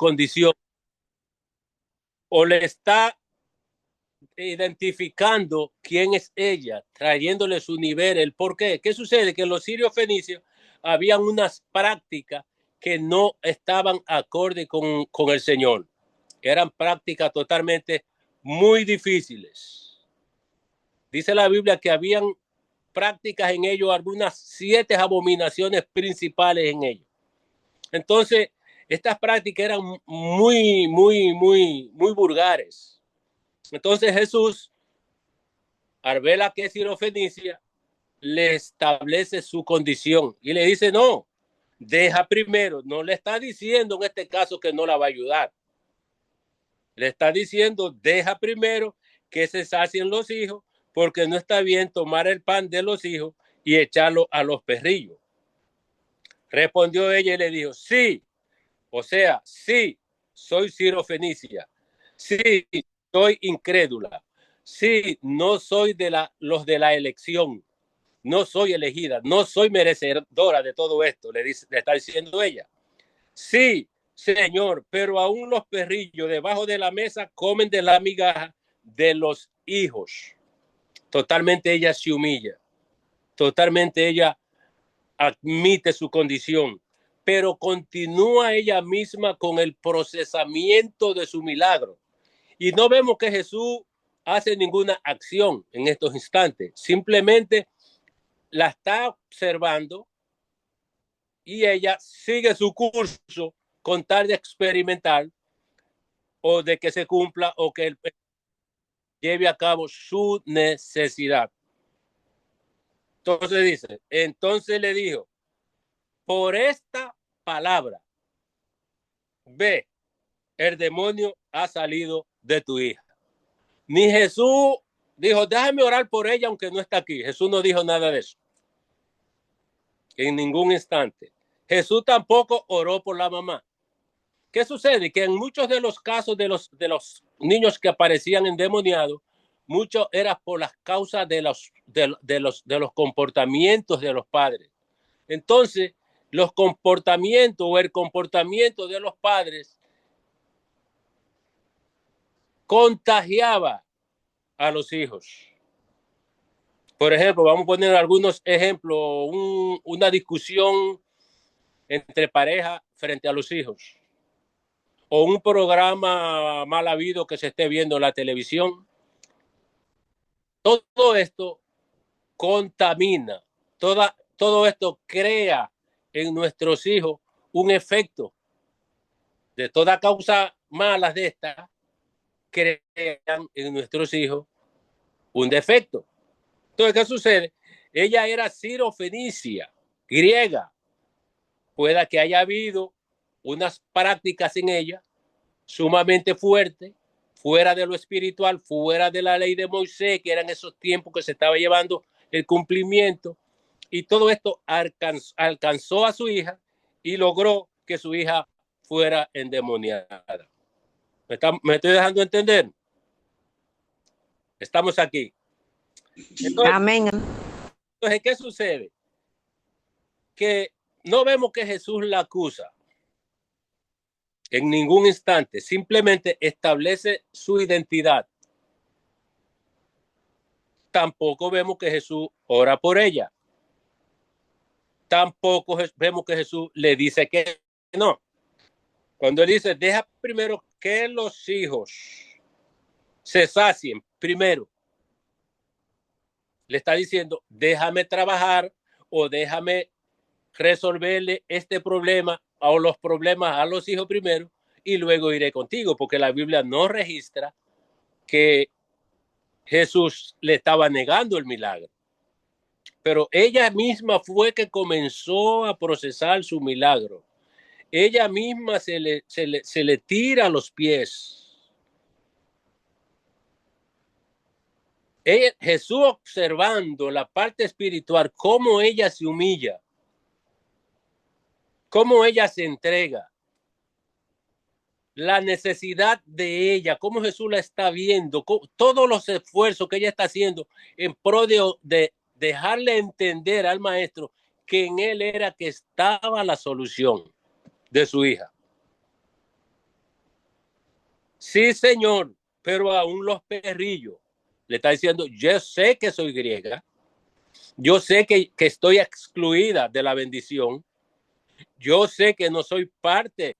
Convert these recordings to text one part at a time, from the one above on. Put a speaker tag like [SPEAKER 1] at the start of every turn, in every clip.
[SPEAKER 1] condición o le está identificando quién es ella, trayéndole su nivel, el por qué. ¿Qué sucede? Que los sirios fenicios habían unas prácticas que no estaban acorde con el Señor. Eran prácticas totalmente muy difíciles. Dice la Biblia que habían prácticas en ellos, algunas 7 abominaciones principales en ellos. Entonces, estas prácticas eran muy vulgares. Entonces Jesús, al ver la que es sirofenicia, le establece su condición y le dice, no, deja primero. No le está diciendo en este caso que no la va a ayudar. Le está diciendo, deja primero que se sacien los hijos, porque no está bien tomar el pan de los hijos y echarlo a los perrillos. Respondió ella y le dijo, sí, o sea, sí, soy sirofenicia. Sí, soy incrédula. Sí, no soy los de la elección. No soy elegida. No soy merecedora de todo esto, le está diciendo ella. Sí, Señor, pero aún los perrillos debajo de la mesa comen de la migaja de los hijos. Totalmente ella se humilla. Totalmente ella admite su condición, pero continúa ella misma con el procesamiento de su milagro. Y no vemos que Jesús hace ninguna acción en estos instantes. Simplemente la está observando y ella sigue su curso con tal de experimentar o de que se cumpla o que él lleve a cabo su necesidad. Entonces dice, entonces le dijo, por esta palabra, ve, el demonio ha salido de tu hija. Ni Jesús dijo, déjame orar por ella aunque no está aquí. Jesús no dijo nada de eso. En ningún instante. Jesús tampoco oró por la mamá. ¿Qué sucede? Que en muchos de los casos de los niños que aparecían endemoniados, mucho era por las causas de los comportamientos de los padres. Entonces, los comportamientos o el comportamiento de los padres contagiaba a los hijos. Por ejemplo, vamos a poner algunos ejemplos, una discusión entre pareja frente a los hijos, o un programa mal habido que se esté viendo en la televisión. Todo esto contamina, todo esto crea en nuestros hijos un efecto de toda causa mala de esta, crean en nuestros hijos un defecto. Entonces, ¿qué sucede? Ella era sirofenicia, griega. Pueda que haya habido unas prácticas en ella sumamente fuertes, fuera de lo espiritual, fuera de la ley de Moisés, que eran esos tiempos que se estaba llevando el cumplimiento, y todo esto alcanzó a su hija y logró que su hija fuera endemoniada. ¿Me estoy dejando entender? Estamos aquí.
[SPEAKER 2] Amén.
[SPEAKER 1] Entonces, ¿qué sucede? Que no vemos que Jesús la acusa en ningún instante, simplemente establece su identidad. Tampoco vemos que Jesús ora por ella. Tampoco vemos que Jesús le dice que no. Cuando él dice, deja primero que los hijos se sacien primero, le está diciendo, déjame trabajar o déjame resolverle este problema o los problemas a los hijos primero y luego iré contigo, porque la Biblia no registra que Jesús le estaba negando el milagro. Pero ella misma fue que comenzó a procesar su milagro. Ella misma se le tira a los pies. Jesús observando la parte espiritual, cómo ella se humilla, cómo ella se entrega, la necesidad de ella, cómo Jesús la está viendo, todos los esfuerzos que ella está haciendo en pro de dejarle entender al maestro que en él era que estaba la solución de su hija. Sí, señor, pero aún los perrillos le está diciendo, yo sé que soy griega, yo sé que estoy excluida de la bendición, yo sé que no soy parte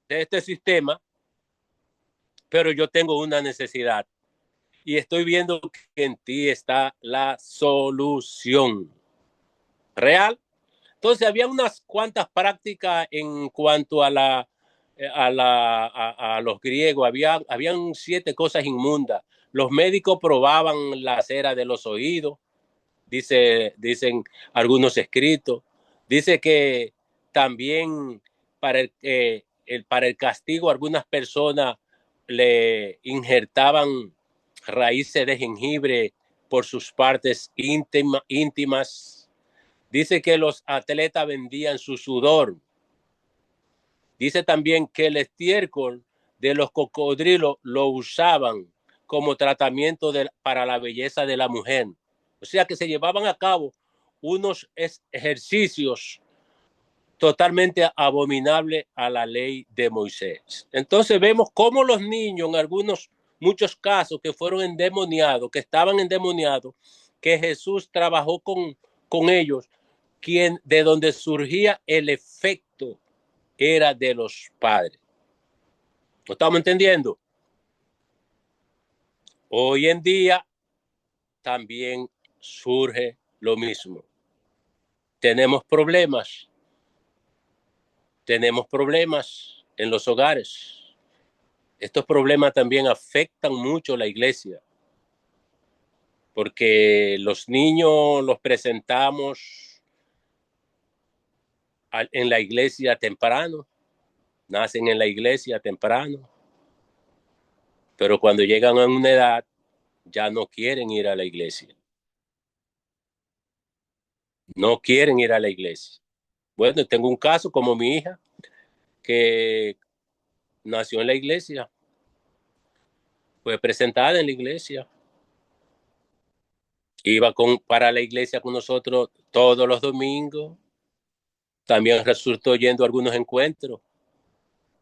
[SPEAKER 1] de este sistema, pero yo tengo una necesidad y estoy viendo que en ti está la solución real. Entonces había unas cuantas prácticas en cuanto a a los griegos. Habían 7 cosas inmundas. Los médicos probaban la cera de los oídos, dicen algunos escritos. Dice que también para el castigo algunas personas le injertaban raíces de jengibre por sus partes íntimas. Dice que los atletas vendían su sudor. Dice también que el estiércol de los cocodrilos lo usaban como tratamiento para la belleza de la mujer. O sea que se llevaban a cabo unos ejercicios totalmente abominables a la ley de Moisés. Entonces vemos cómo los niños, en muchos casos que fueron endemoniados, que estaban endemoniados, que Jesús trabajó con ellos, de donde surgía el efecto era de los padres. ¿Lo estamos entendiendo? Hoy en día también surge lo mismo. Tenemos problemas en los hogares. Estos problemas también afectan mucho a la iglesia, porque los niños los presentamos en la iglesia temprano, nacen en la iglesia temprano, pero cuando llegan a una edad ya no quieren ir a la iglesia. No quieren ir a la iglesia. Bueno, tengo un caso como mi hija, que nació en la iglesia, fue presentada en la iglesia, iba para la iglesia con nosotros todos los domingos, también resultó yendo a algunos encuentros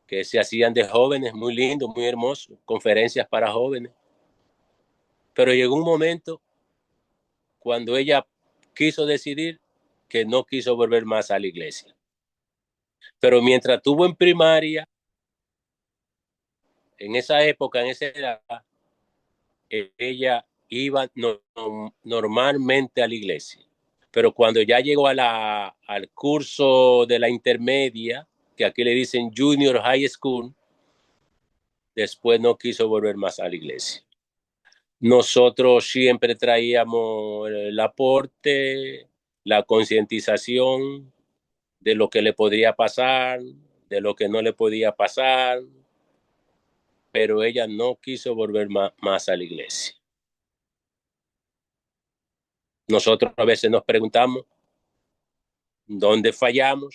[SPEAKER 1] que se hacían de jóvenes, muy lindos, muy hermosos, conferencias para jóvenes. Pero llegó un momento cuando ella quiso decidir que no quiso volver más a la iglesia. Pero mientras estuvo en primaria, en esa época, en esa edad, ella iba normalmente a la iglesia. Pero cuando ya llegó al curso de la intermedia, que aquí le dicen Junior High School, después no quiso volver más a la iglesia. Nosotros siempre traíamos el aporte, la concientización de lo que le podría pasar, de lo que no le podía pasar, pero ella no quiso volver más a la iglesia. Nosotros a veces nos preguntamos, ¿dónde fallamos?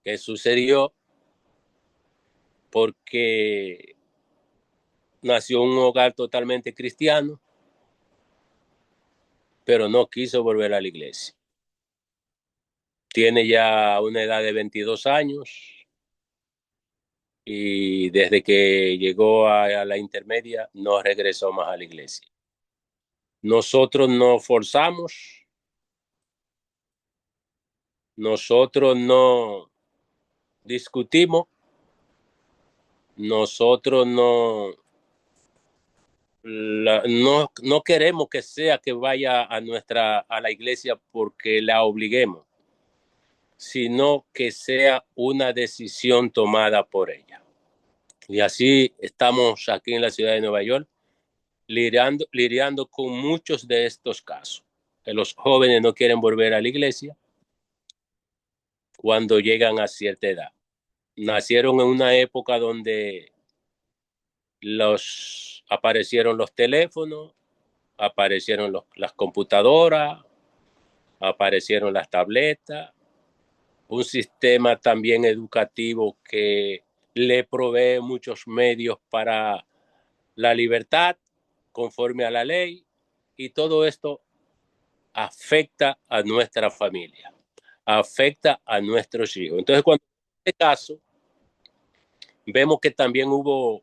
[SPEAKER 1] ¿Qué sucedió? Porque nació en un hogar totalmente cristiano, pero no quiso volver a la iglesia. Tiene ya una edad de 22 años y desde que llegó a la intermedia no regresó más a la iglesia. Nosotros no forzamos, nosotros no discutimos, nosotros no queremos que sea que vaya a la iglesia porque la obliguemos, sino que sea una decisión tomada por ella. Y así estamos aquí en la ciudad de Nueva York lidiando con muchos de estos casos. Que los jóvenes no quieren volver a la iglesia cuando llegan a cierta edad. Nacieron en una época donde aparecieron los teléfonos, aparecieron las computadoras, aparecieron las tabletas, un sistema también educativo que le provee muchos medios para la libertad conforme a la ley, y todo esto afecta a nuestra familia, afecta a nuestros hijos. Entonces, cuando en este caso, vemos que también hubo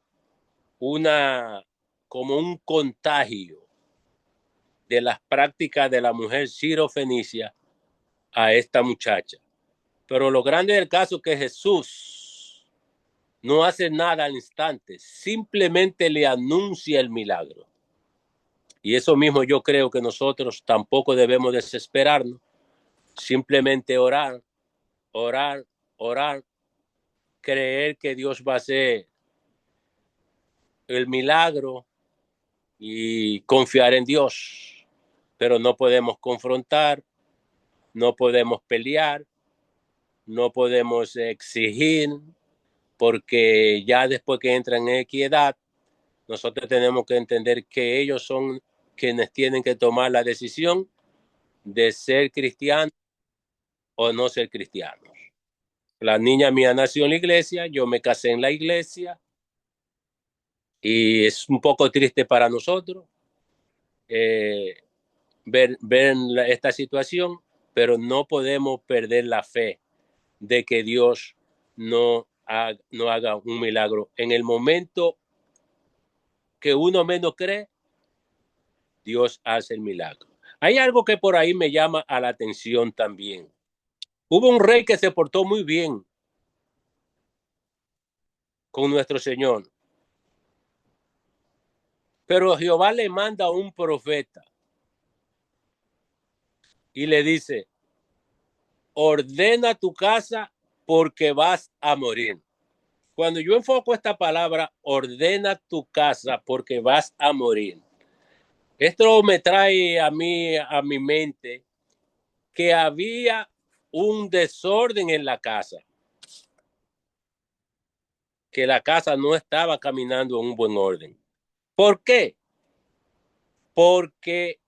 [SPEAKER 1] como un contagio de las prácticas de la mujer sirofenicia a esta muchacha. Pero lo grande del caso es que Jesús no hace nada al instante, simplemente le anuncia el milagro. Y eso mismo yo creo que nosotros tampoco debemos desesperarnos, simplemente orar, orar, orar, creer que Dios va a hacer el milagro y confiar en Dios. Pero no podemos confrontar, no podemos pelear, no podemos exigir, porque ya después que entran en equidad, nosotros tenemos que entender que ellos son quienes tienen que tomar la decisión de ser cristianos o no ser cristianos. La niña mía nació en la iglesia, yo me casé en la iglesia y es un poco triste para nosotros eh, ver esta situación, pero no podemos perder la fe de que Dios no haga un milagro. En el momento que uno menos cree, Dios hace el milagro. Hay algo que por ahí me llama a la atención también. Hubo un rey que se portó muy bien con nuestro Señor, pero Jehová le manda a un profeta y le dice, ordena tu casa porque vas a morir. Cuando yo enfoco esta palabra, ordena tu casa porque vas a morir. Esto me trae a mí, a mi mente, que había un desorden en la casa, que la casa no estaba caminando en un buen orden. ¿Por qué? Porque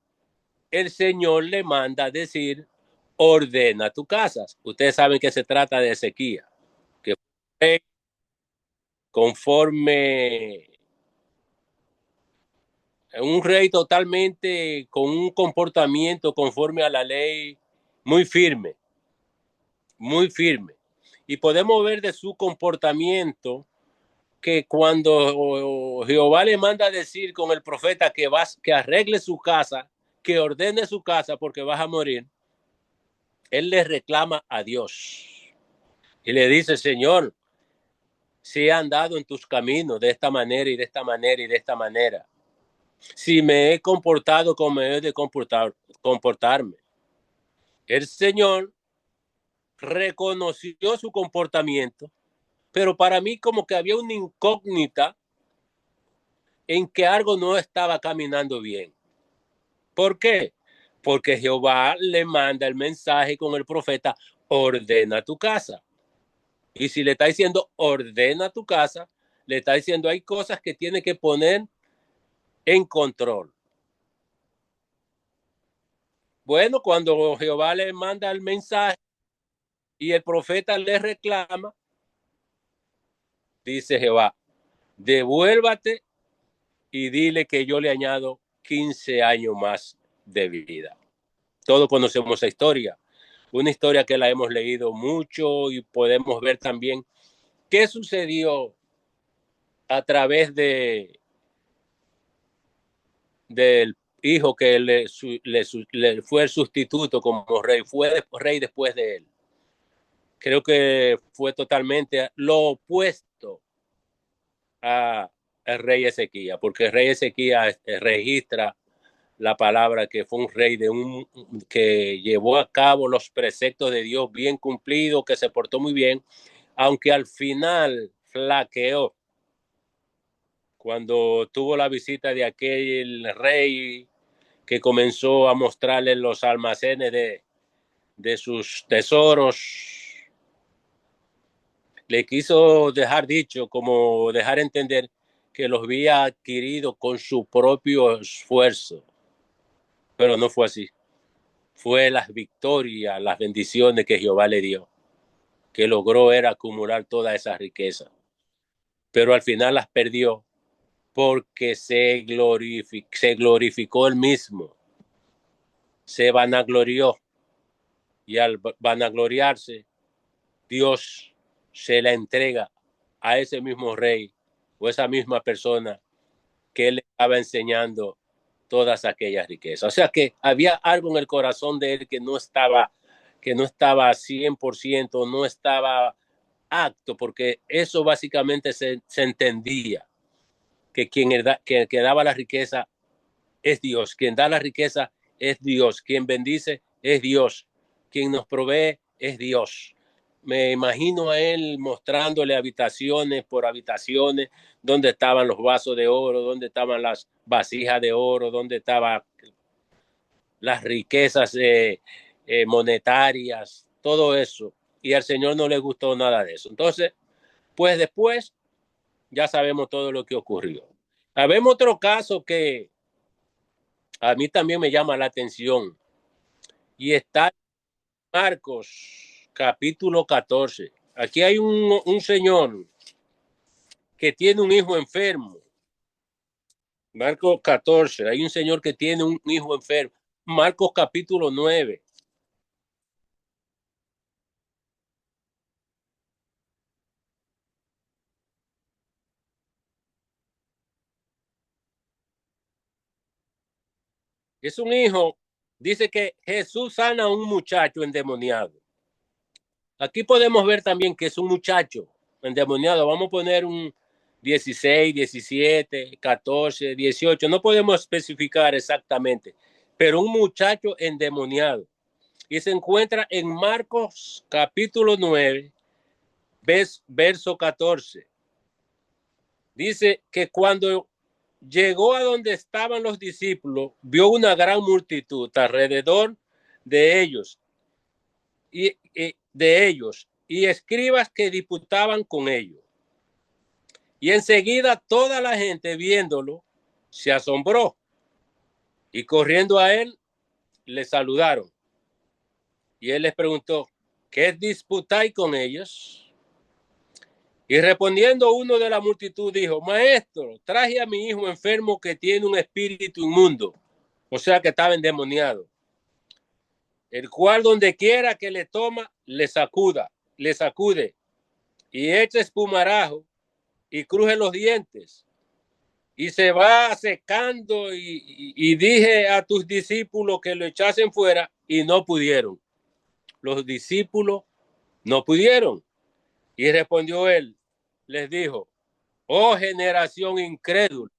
[SPEAKER 1] el Señor le manda a decir, ordena tu casa. Ustedes saben que se trata de Ezequiel, que fue conforme un rey totalmente con un comportamiento conforme a la ley muy firme, muy firme. Y podemos ver de su comportamiento que cuando Jehová le manda a decir con el profeta que arregle su casa, que ordene su casa porque vas a morir, él le reclama a Dios y le dice, Señor, si he andado en tus caminos de esta manera y de esta manera y de esta manera, si me he comportado como he de comportarme. El Señor reconoció su comportamiento, pero para mí como que había una incógnita en que algo no estaba caminando bien. ¿Por qué? Porque Jehová le manda el mensaje con el profeta, ordena tu casa. Y si le está diciendo, ordena tu casa, le está diciendo, hay cosas que tiene que poner en control. Bueno, cuando Jehová le manda el mensaje y el profeta le reclama, dice Jehová, devuélvate y dile que yo le añado 15 años más de vida. Todos conocemos esa historia, una historia que la hemos leído mucho y podemos ver también qué sucedió a través del hijo que le fue el sustituto como rey, fue rey después de él. Creo que fue totalmente lo opuesto a el rey Ezequías, porque el rey Ezequías registra la palabra que fue un rey que llevó a cabo los preceptos de Dios bien cumplidos, que se portó muy bien, aunque al final flaqueó cuando tuvo la visita de aquel rey que comenzó a mostrarle los almacenes de sus tesoros. Le quiso dejar dicho, como dejar entender que los había adquirido con su propio esfuerzo, pero no fue así. Fue las victorias, las bendiciones que Jehová le dio, que logró era acumular toda esa riqueza, pero al final las perdió porque se glorificó él mismo, se vanaglorió y al vanagloriarse, Dios se la entrega a ese mismo rey o esa misma persona que él le estaba enseñando todas aquellas riquezas. O sea que había algo en el corazón de él que no estaba 100%, no estaba apto, porque eso básicamente se entendía, que que daba la riqueza es Dios, quien da la riqueza es Dios, quien bendice es Dios, quien nos provee es Dios. Me imagino a él mostrándole habitaciones por habitaciones, donde estaban los vasos de oro, donde estaban las vasijas de oro, donde estaban las riquezas monetarias, todo eso. Y al Señor no le gustó nada de eso. Entonces, pues después ya sabemos todo lo que ocurrió. Habemos otro caso que a mí también me llama la atención y está en Marcos capítulo 14. Aquí hay un señor que tiene un hijo enfermo. Marcos 14, hay un señor que tiene un hijo enfermo. Marcos capítulo 9. Es un hijo, dice que Jesús sana a un muchacho endemoniado. Aquí podemos ver también que es un muchacho endemoniado. Vamos a poner un 16, 17, 14, 18. No podemos especificar exactamente, pero un muchacho endemoniado. Y se encuentra en Marcos capítulo 9, verso 14. Dice que cuando llegó a donde estaban los discípulos, vio una gran multitud alrededor de ellos y escribas que disputaban con ellos. Y enseguida toda la gente viéndolo se asombró y corriendo a él le saludaron. Y él les preguntó, ¿qué disputáis con ellos? Y respondiendo uno de la multitud dijo, maestro, traje a mi hijo enfermo que tiene un espíritu inmundo, o sea que estaba endemoniado, el cual donde quiera que le toma, le sacude y echa espumarajo y cruje los dientes y se va secando y dije a tus discípulos que lo echasen fuera y no pudieron. Los discípulos no pudieron. Y respondió él, les dijo, oh generación incrédula,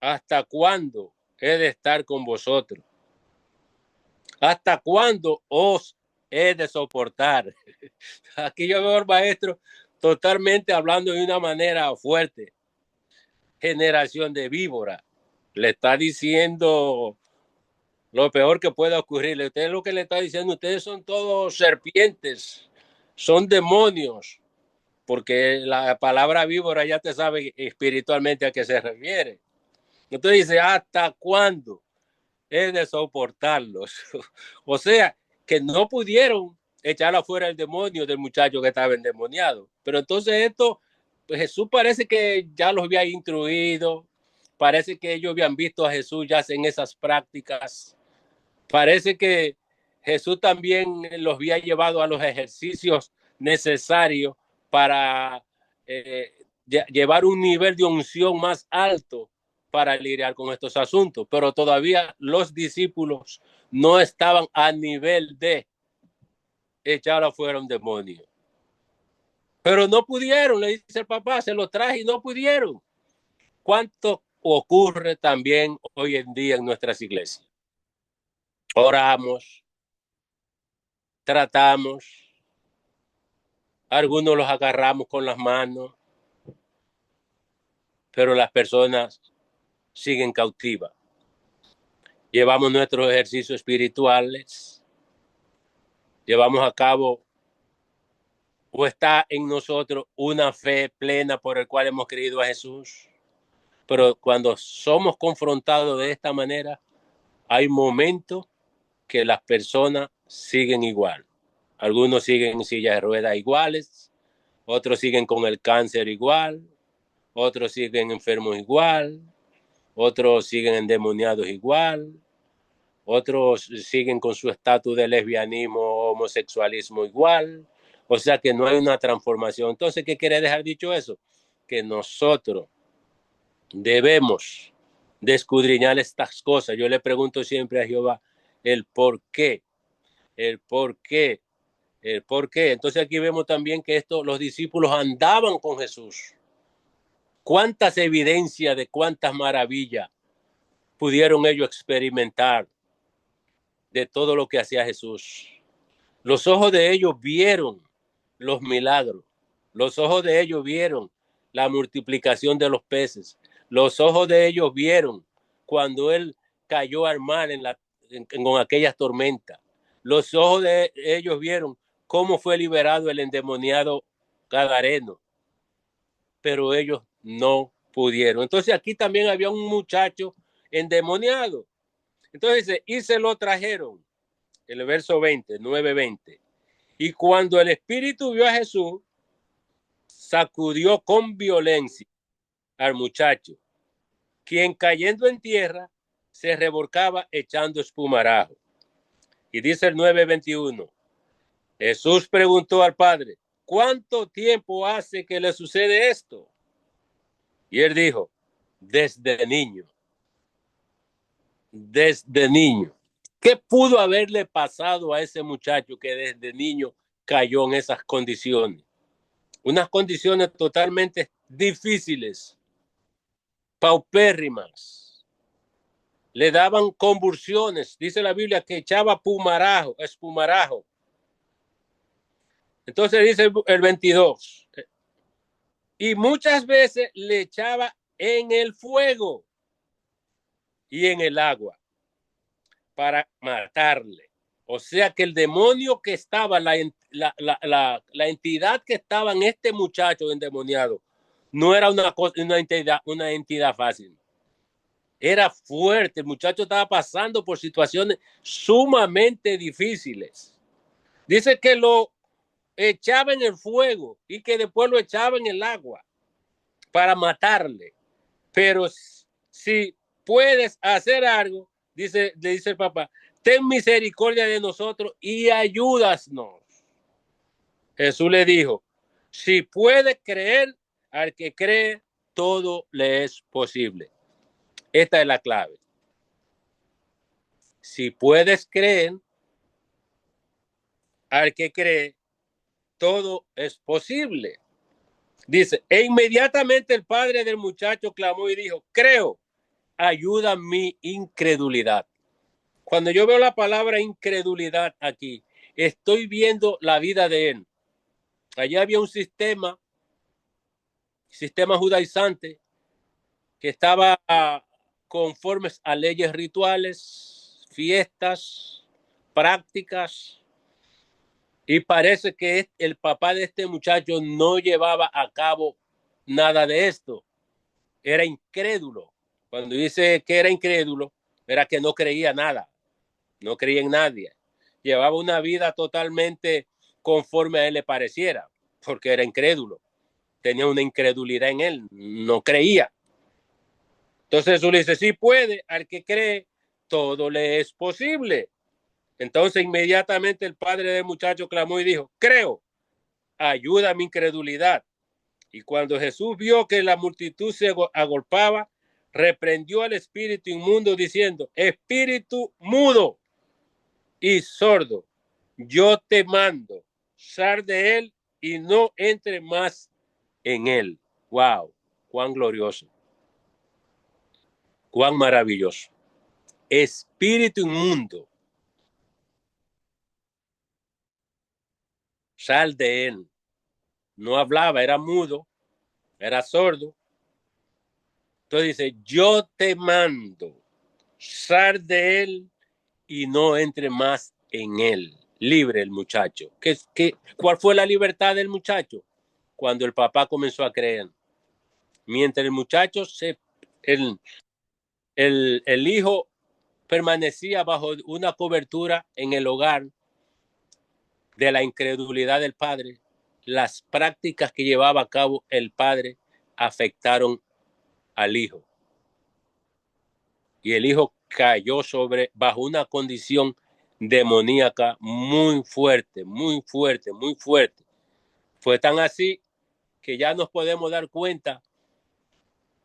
[SPEAKER 1] ¿hasta cuándo he de estar con vosotros? ¿Hasta cuándo os he de soportar? Aquí yo veo al maestro totalmente hablando de una manera fuerte. Generación de víbora. Le está diciendo lo peor que pueda ocurrirle. Usted lo que le está diciendo, ustedes son todos serpientes, son demonios, porque la palabra víbora ya te sabe espiritualmente a qué se refiere. Entonces dice, ¿hasta cuándo he de soportarlos? O sea, que no pudieron echar afuera el demonio del muchacho que estaba endemoniado. Pero entonces esto, pues Jesús parece que ya los había instruido, parece que ellos habían visto a Jesús ya en esas prácticas, parece que Jesús también los había llevado a los ejercicios necesarios para llevar un nivel de unción más alto para lidiar con estos asuntos, pero todavía los discípulos no estaban a nivel de echar afuera un demonio. Pero no pudieron, le dice el papá, se lo traje y no pudieron. ¿Cuánto ocurre también hoy en día en nuestras iglesias? Oramos, tratamos, algunos los agarramos con las manos, pero las personas siguen cautivas. Llevamos nuestros ejercicios espirituales, llevamos a cabo o está en nosotros una fe plena por el cual hemos creído a Jesús. Pero cuando somos confrontados de esta manera, hay momentos que las personas siguen igual. Algunos siguen en silla de ruedas iguales, otros siguen con el cáncer igual, otros siguen enfermos igual, otros siguen endemoniados igual, otros siguen con su estatus de lesbianismo o homosexualismo igual, O sea que no hay una transformación. Entonces, ¿qué quiere dejar dicho eso? Que nosotros debemos de escudriñar estas cosas. Yo le pregunto siempre a Jehová el por qué, el por qué, el por qué. Entonces aquí vemos también que los discípulos andaban con Jesús. ¿Cuántas evidencias de cuántas maravillas pudieron ellos experimentar de todo lo que hacía Jesús? Los ojos de ellos vieron los milagros. Los ojos de ellos vieron la multiplicación de los peces. Los ojos de ellos vieron cuando él cayó al mar con aquellas tormentas. Los ojos de ellos vieron cómo fue liberado el endemoniado gadareno. Pero ellos no pudieron. Entonces aquí también había un muchacho endemoniado. Entonces, y se lo trajeron. El verso 20, 9:20. Y cuando el espíritu vio a Jesús, sacudió con violencia al muchacho, quien cayendo en tierra se revolcaba echando espumarajo. Y dice el 9:21, Jesús preguntó al padre, ¿cuánto tiempo hace que le sucede esto? Y él dijo, desde niño. Desde niño. ¿Qué pudo haberle pasado a ese muchacho que desde niño cayó en esas condiciones? Unas condiciones totalmente difíciles, paupérrimas. Le daban convulsiones. Dice la Biblia que echaba espumarajo. Entonces dice el 22. Y muchas veces le echaba en el fuego y en el agua para matarle. O sea que el demonio que estaba, la entidad que estaba en este muchacho endemoniado, no era una entidad fácil. Era fuerte. El muchacho estaba pasando por situaciones sumamente difíciles. Dice que lo echaba en el fuego y que después lo echaba en el agua para matarle. Pero si puedes hacer algo, le dice el papá, ten misericordia de nosotros y ayúdanos. Jesús le dijo, si puede creer, al que cree, todo le es posible. Esta es la clave. Si puedes creer, al que cree, todo es posible. Dice, e inmediatamente el padre del muchacho clamó y dijo, creo, ayuda mi incredulidad. Cuando yo veo la palabra incredulidad aquí, estoy viendo la vida de él. Allá había un sistema judaizante que estaba conformes a leyes rituales, fiestas, prácticas, y parece que el papá de este muchacho no llevaba a cabo nada de esto. Era incrédulo. Cuando dice que era incrédulo, era que no creía nada, no creía en nadie. Llevaba una vida totalmente conforme a él le pareciera, porque era incrédulo. Tenía una incredulidad en él, no creía. Entonces Jesús le dice, sí puede, al que cree, todo le es posible. Entonces inmediatamente el padre del muchacho clamó y dijo, creo, ayuda a mi incredulidad. Y cuando Jesús vio que la multitud se agolpaba, reprendió al espíritu inmundo diciendo, espíritu mudo y sordo, yo te mando, sal de él y no entre más en él. Wow, cuán glorioso, cuán maravilloso. Espíritu inmundo, sal de él. No hablaba, era mudo, era sordo. Entonces dice, yo te mando, sal de él y no entre más en él. Libre el muchacho. ¿Cuál fue la libertad del muchacho? Cuando el papá comenzó a creer. Mientras el muchacho, el hijo permanecía bajo una cobertura en el hogar de la incredulidad del padre, las prácticas que llevaba a cabo el padre afectaron al hijo. Y el hijo cayó bajo una condición demoníaca muy fuerte, muy fuerte, muy fuerte. Fue tan así que ya nos podemos dar cuenta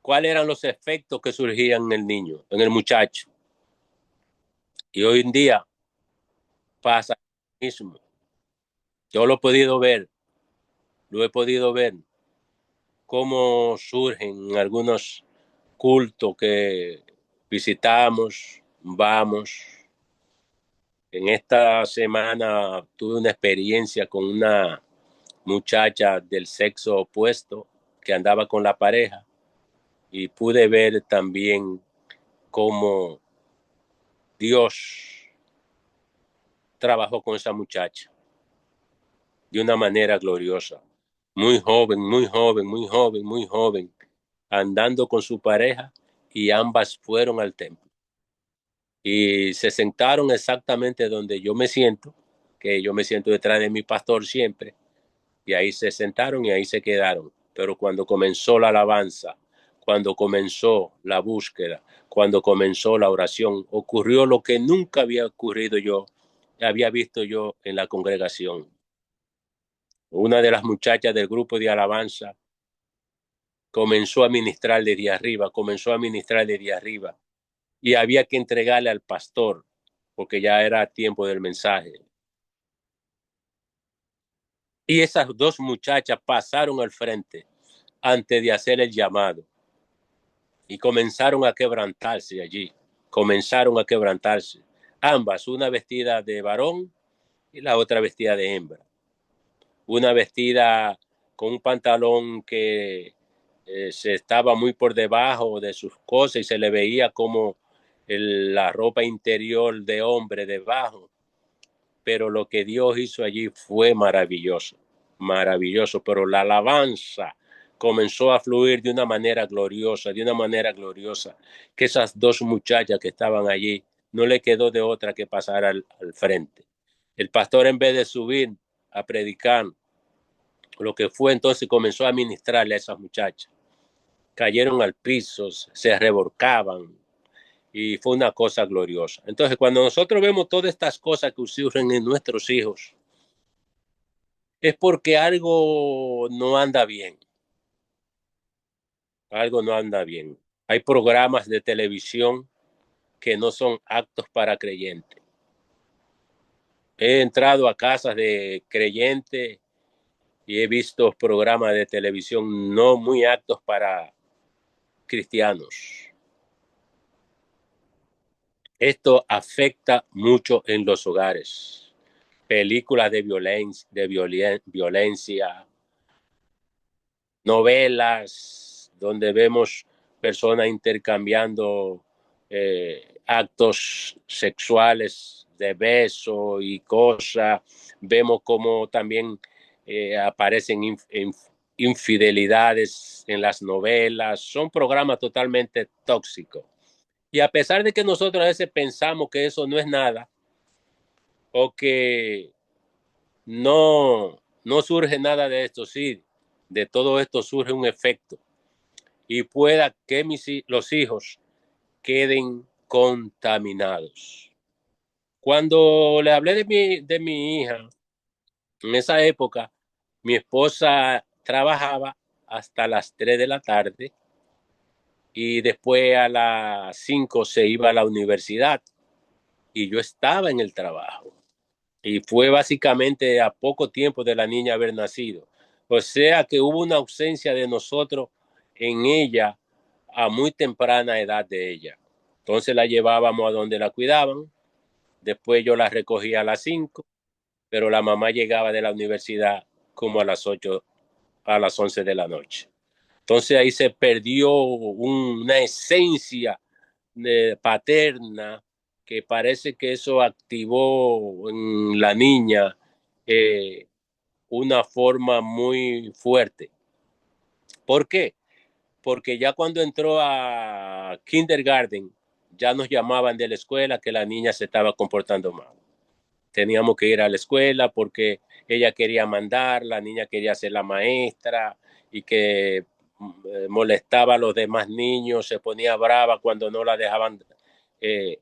[SPEAKER 1] cuáles eran los efectos que surgían en el niño, en el muchacho. Y hoy en día pasa lo mismo. Yo lo he podido ver cómo surgen algunos cultos que visitamos, vamos. En esta semana tuve una experiencia con una muchacha del sexo opuesto que andaba con la pareja y pude ver también cómo Dios trabajó con esa muchacha de una manera gloriosa. Muy joven, muy joven, muy joven, muy joven, andando con su pareja y ambas fueron al templo. Y se sentaron exactamente donde yo me siento, que yo me siento detrás de mi pastor siempre, y ahí se sentaron y ahí se quedaron. Pero cuando comenzó la alabanza, cuando comenzó la búsqueda, cuando comenzó la oración, ocurrió lo que nunca había visto yo en la congregación. Una de las muchachas del grupo de alabanza comenzó a ministrar desde arriba, y había que entregarle al pastor, porque ya era tiempo del mensaje. Y esas dos muchachas pasaron al frente antes de hacer el llamado y comenzaron a quebrantarse allí, ambas, una vestida de varón y la otra vestida de hembra, una vestida con un pantalón que se estaba muy por debajo de sus cosas y se le veía como la ropa interior de hombre debajo, pero lo que Dios hizo allí fue maravilloso, maravilloso, pero la alabanza comenzó a fluir de una manera gloriosa, que esas dos muchachas que estaban allí no le quedó de otra que pasar al frente. El pastor, en vez de subir a predicar, lo que fue entonces comenzó a ministrarle a esas muchachas. Cayeron al piso, se revolcaban, y fue una cosa gloriosa. Entonces, cuando nosotros vemos todas estas cosas que ocurren en nuestros hijos, es porque algo no anda bien. Hay programas de televisión que no son aptos para creyentes. He entrado a casas de creyentes y he visto programas de televisión no muy aptos para cristianos. Esto afecta mucho en los hogares. Películas violencia, novelas donde vemos personas intercambiando actos sexuales de beso y cosas. Vemos como también aparecen infidelidades en las novelas. Son programas totalmente tóxicos. Y a pesar de que nosotros a veces pensamos que eso no es nada o que no surge nada de esto, sí, de todo esto surge un efecto y pueda que los hijos queden contaminados. Cuando le hablé de mi hija, en esa época, mi esposa trabajaba hasta las 3 de la tarde y después a las 5 se iba a la universidad y yo estaba en el trabajo. Y fue básicamente a poco tiempo de la niña haber nacido. O sea que hubo una ausencia de nosotros en ella a muy temprana edad de ella. Entonces la llevábamos a donde la cuidaban, después yo la recogía a las 5, pero la mamá llegaba de la universidad como a las 8, a las 11 de la noche. Entonces ahí se perdió una esencia paterna que parece que eso activó en la niña eh, una forma muy fuerte. ¿Por qué? Porque ya cuando entró a kindergarten, ya nos llamaban de la escuela que la niña se estaba comportando mal. Teníamos que ir a la escuela porque ella quería mandar, la niña quería ser la maestra y que molestaba a los demás niños, se ponía brava cuando no la dejaban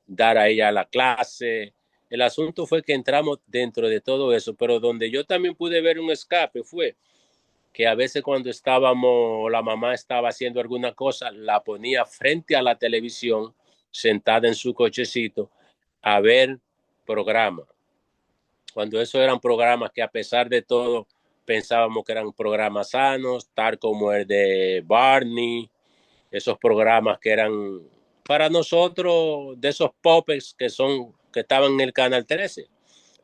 [SPEAKER 1] dar a ella la clase. El asunto fue que entramos dentro de todo eso, pero donde yo también pude ver un escape fue que a veces cuando estábamos, la mamá estaba haciendo alguna cosa, la ponía frente a la televisión, sentada en su cochecito, a ver programas. Cuando esos eran programas que a pesar de todo pensábamos que eran programas sanos, tal como el de Barney, esos programas que eran para nosotros de esos popes que estaban en el canal 13.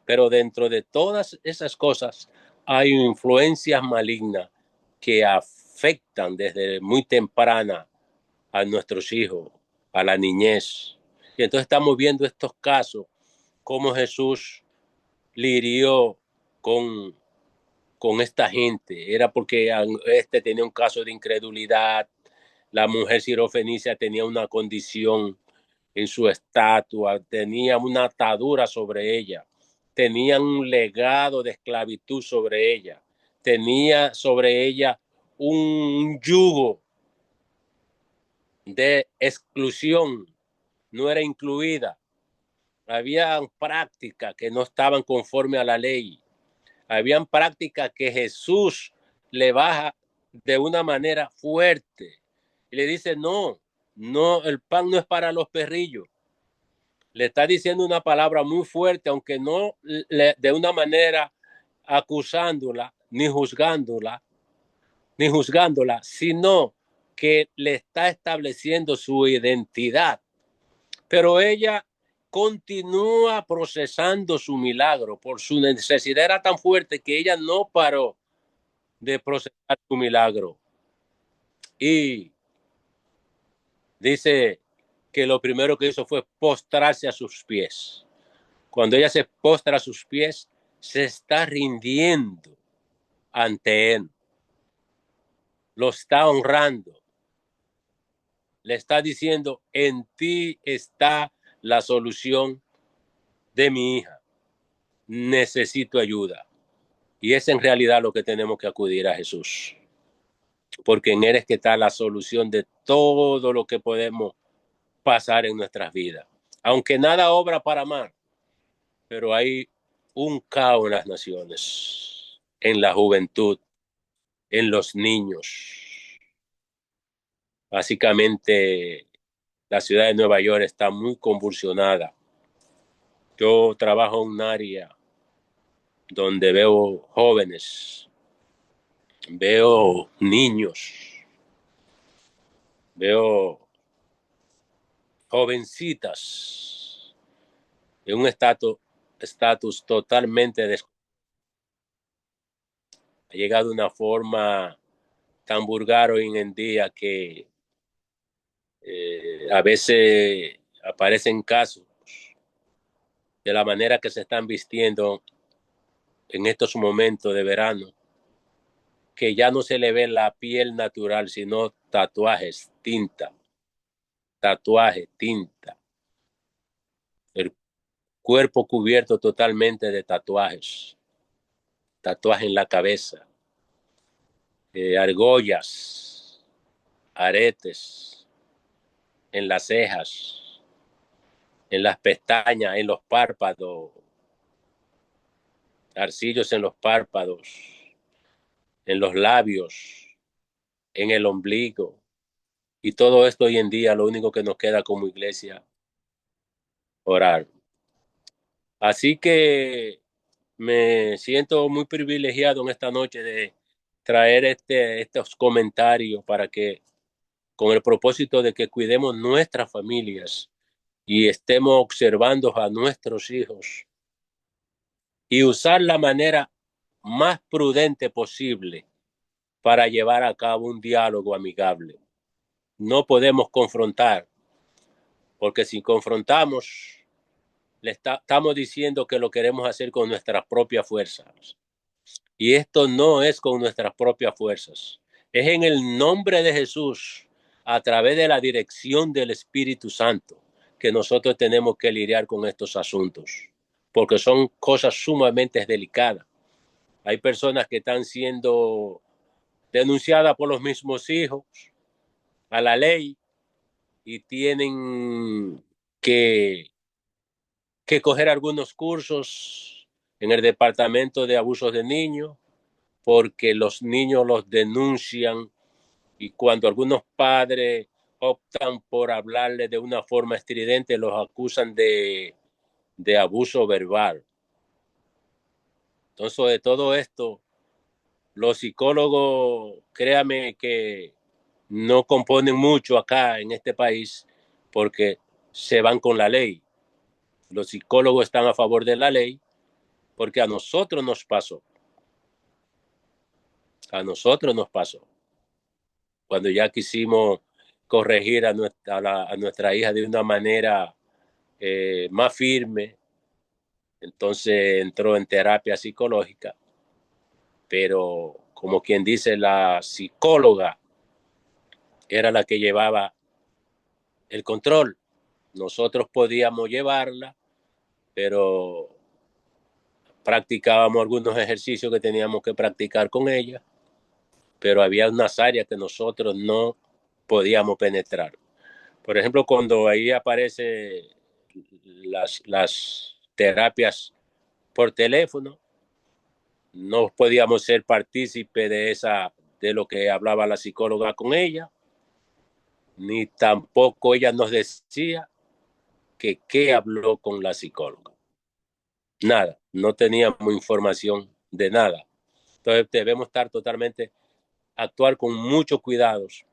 [SPEAKER 1] Pero dentro de todas esas cosas hay influencias malignas que afectan desde muy temprana a nuestros hijos, a la niñez. Y entonces estamos viendo estos casos, cómo Jesús lidió con, con esta gente. Era porque este tenía un caso de incredulidad, la mujer sirofenicia tenía una condición en su estatua, tenía una atadura sobre ella, tenía un legado de esclavitud sobre ella, tenía sobre ella un yugo de exclusión, no era incluida. Habían prácticas que no estaban conforme a la ley. Habían prácticas que Jesús le baja de una manera fuerte y le dice, no, no, el pan no es para los perrillos. Le está diciendo una palabra muy fuerte, aunque no de una manera acusándola, ni juzgándola, sino que le está estableciendo su identidad. Pero ella continúa procesando su milagro, por su necesidad era tan fuerte que ella no paró de procesar su milagro. Y dice que lo primero que hizo fue postrarse a sus pies. Cuando ella se postra a sus pies, se está rindiendo ante él. Lo está honrando. Le está diciendo, en ti está la solución de mi hija. Necesito ayuda. Y es en realidad lo que tenemos que acudir a Jesús. Porque en él es que está la solución de todo lo que podemos pasar en nuestras vidas. Aunque nada obra para mal, pero hay un caos en las naciones, en la juventud, en los niños. Básicamente, la ciudad de Nueva York está muy convulsionada. Yo trabajo en un área donde veo jóvenes, veo niños, veo jovencitas en un estatus totalmente ha llegado de una forma tan vulgar hoy en día que a veces aparecen casos de la manera que se están vistiendo en estos momentos de verano, que ya no se le ve la piel natural, sino tatuaje, tinta, el cuerpo cubierto totalmente de tatuajes, tatuaje en la cabeza, argollas, aretes en las cejas, en las pestañas, en los párpados, arcillos en los párpados, en los labios, en el ombligo. Y todo esto hoy en día, lo único que nos queda como iglesia, orar. Así que me siento muy privilegiado en esta noche de traer estos comentarios para que, con el propósito de que cuidemos nuestras familias y estemos observando a nuestros hijos y usar la manera más prudente posible para llevar a cabo un diálogo amigable. No podemos confrontar, porque si confrontamos, estamos diciendo que lo queremos hacer con nuestras propias fuerzas. Y esto no es con nuestras propias fuerzas. Es en el nombre de Jesús, a través de la dirección del Espíritu Santo, que nosotros tenemos que lidiar con estos asuntos, porque son cosas sumamente delicadas. Hay personas que están siendo denunciadas por los mismos hijos a la ley y tienen que, que coger algunos cursos en el departamento de abusos de niños porque los niños los denuncian y cuando algunos padres optan por hablarle de una forma estridente, los acusan de abuso verbal. Entonces, de todo esto, los psicólogos, créame que no componen mucho acá en este país porque se van con la ley. Los psicólogos están a favor de la ley porque a nosotros nos pasó. A nosotros nos pasó. Cuando ya quisimos corregir a nuestra hija de una manera más firme, entonces entró en terapia psicológica, pero como quien dice, la psicóloga era la que llevaba el control. Nosotros podíamos llevarla, pero practicábamos algunos ejercicios que teníamos que practicar con ella, pero había unas áreas que nosotros no podíamos penetrar. Por ejemplo, cuando ahí aparece las terapias por teléfono, no podíamos ser partícipe de lo que hablaba la psicóloga con ella, ni tampoco ella nos decía que qué habló con la psicóloga. Nada, no teníamos información de nada. Entonces debemos estar totalmente, actuar con muchos cuidados,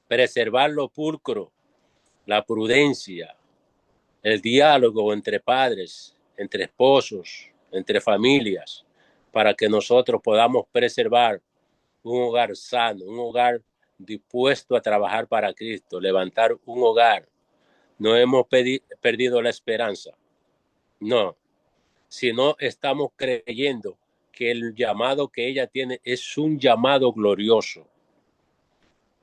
[SPEAKER 1] preservar lo pulcro, la prudencia, el diálogo entre padres, entre esposos, entre familias, para que nosotros podamos preservar un hogar sano, un hogar dispuesto a trabajar para Cristo, levantar un hogar. No hemos perdido la esperanza, no, sino estamos creyendo que el llamado que ella tiene es un llamado glorioso,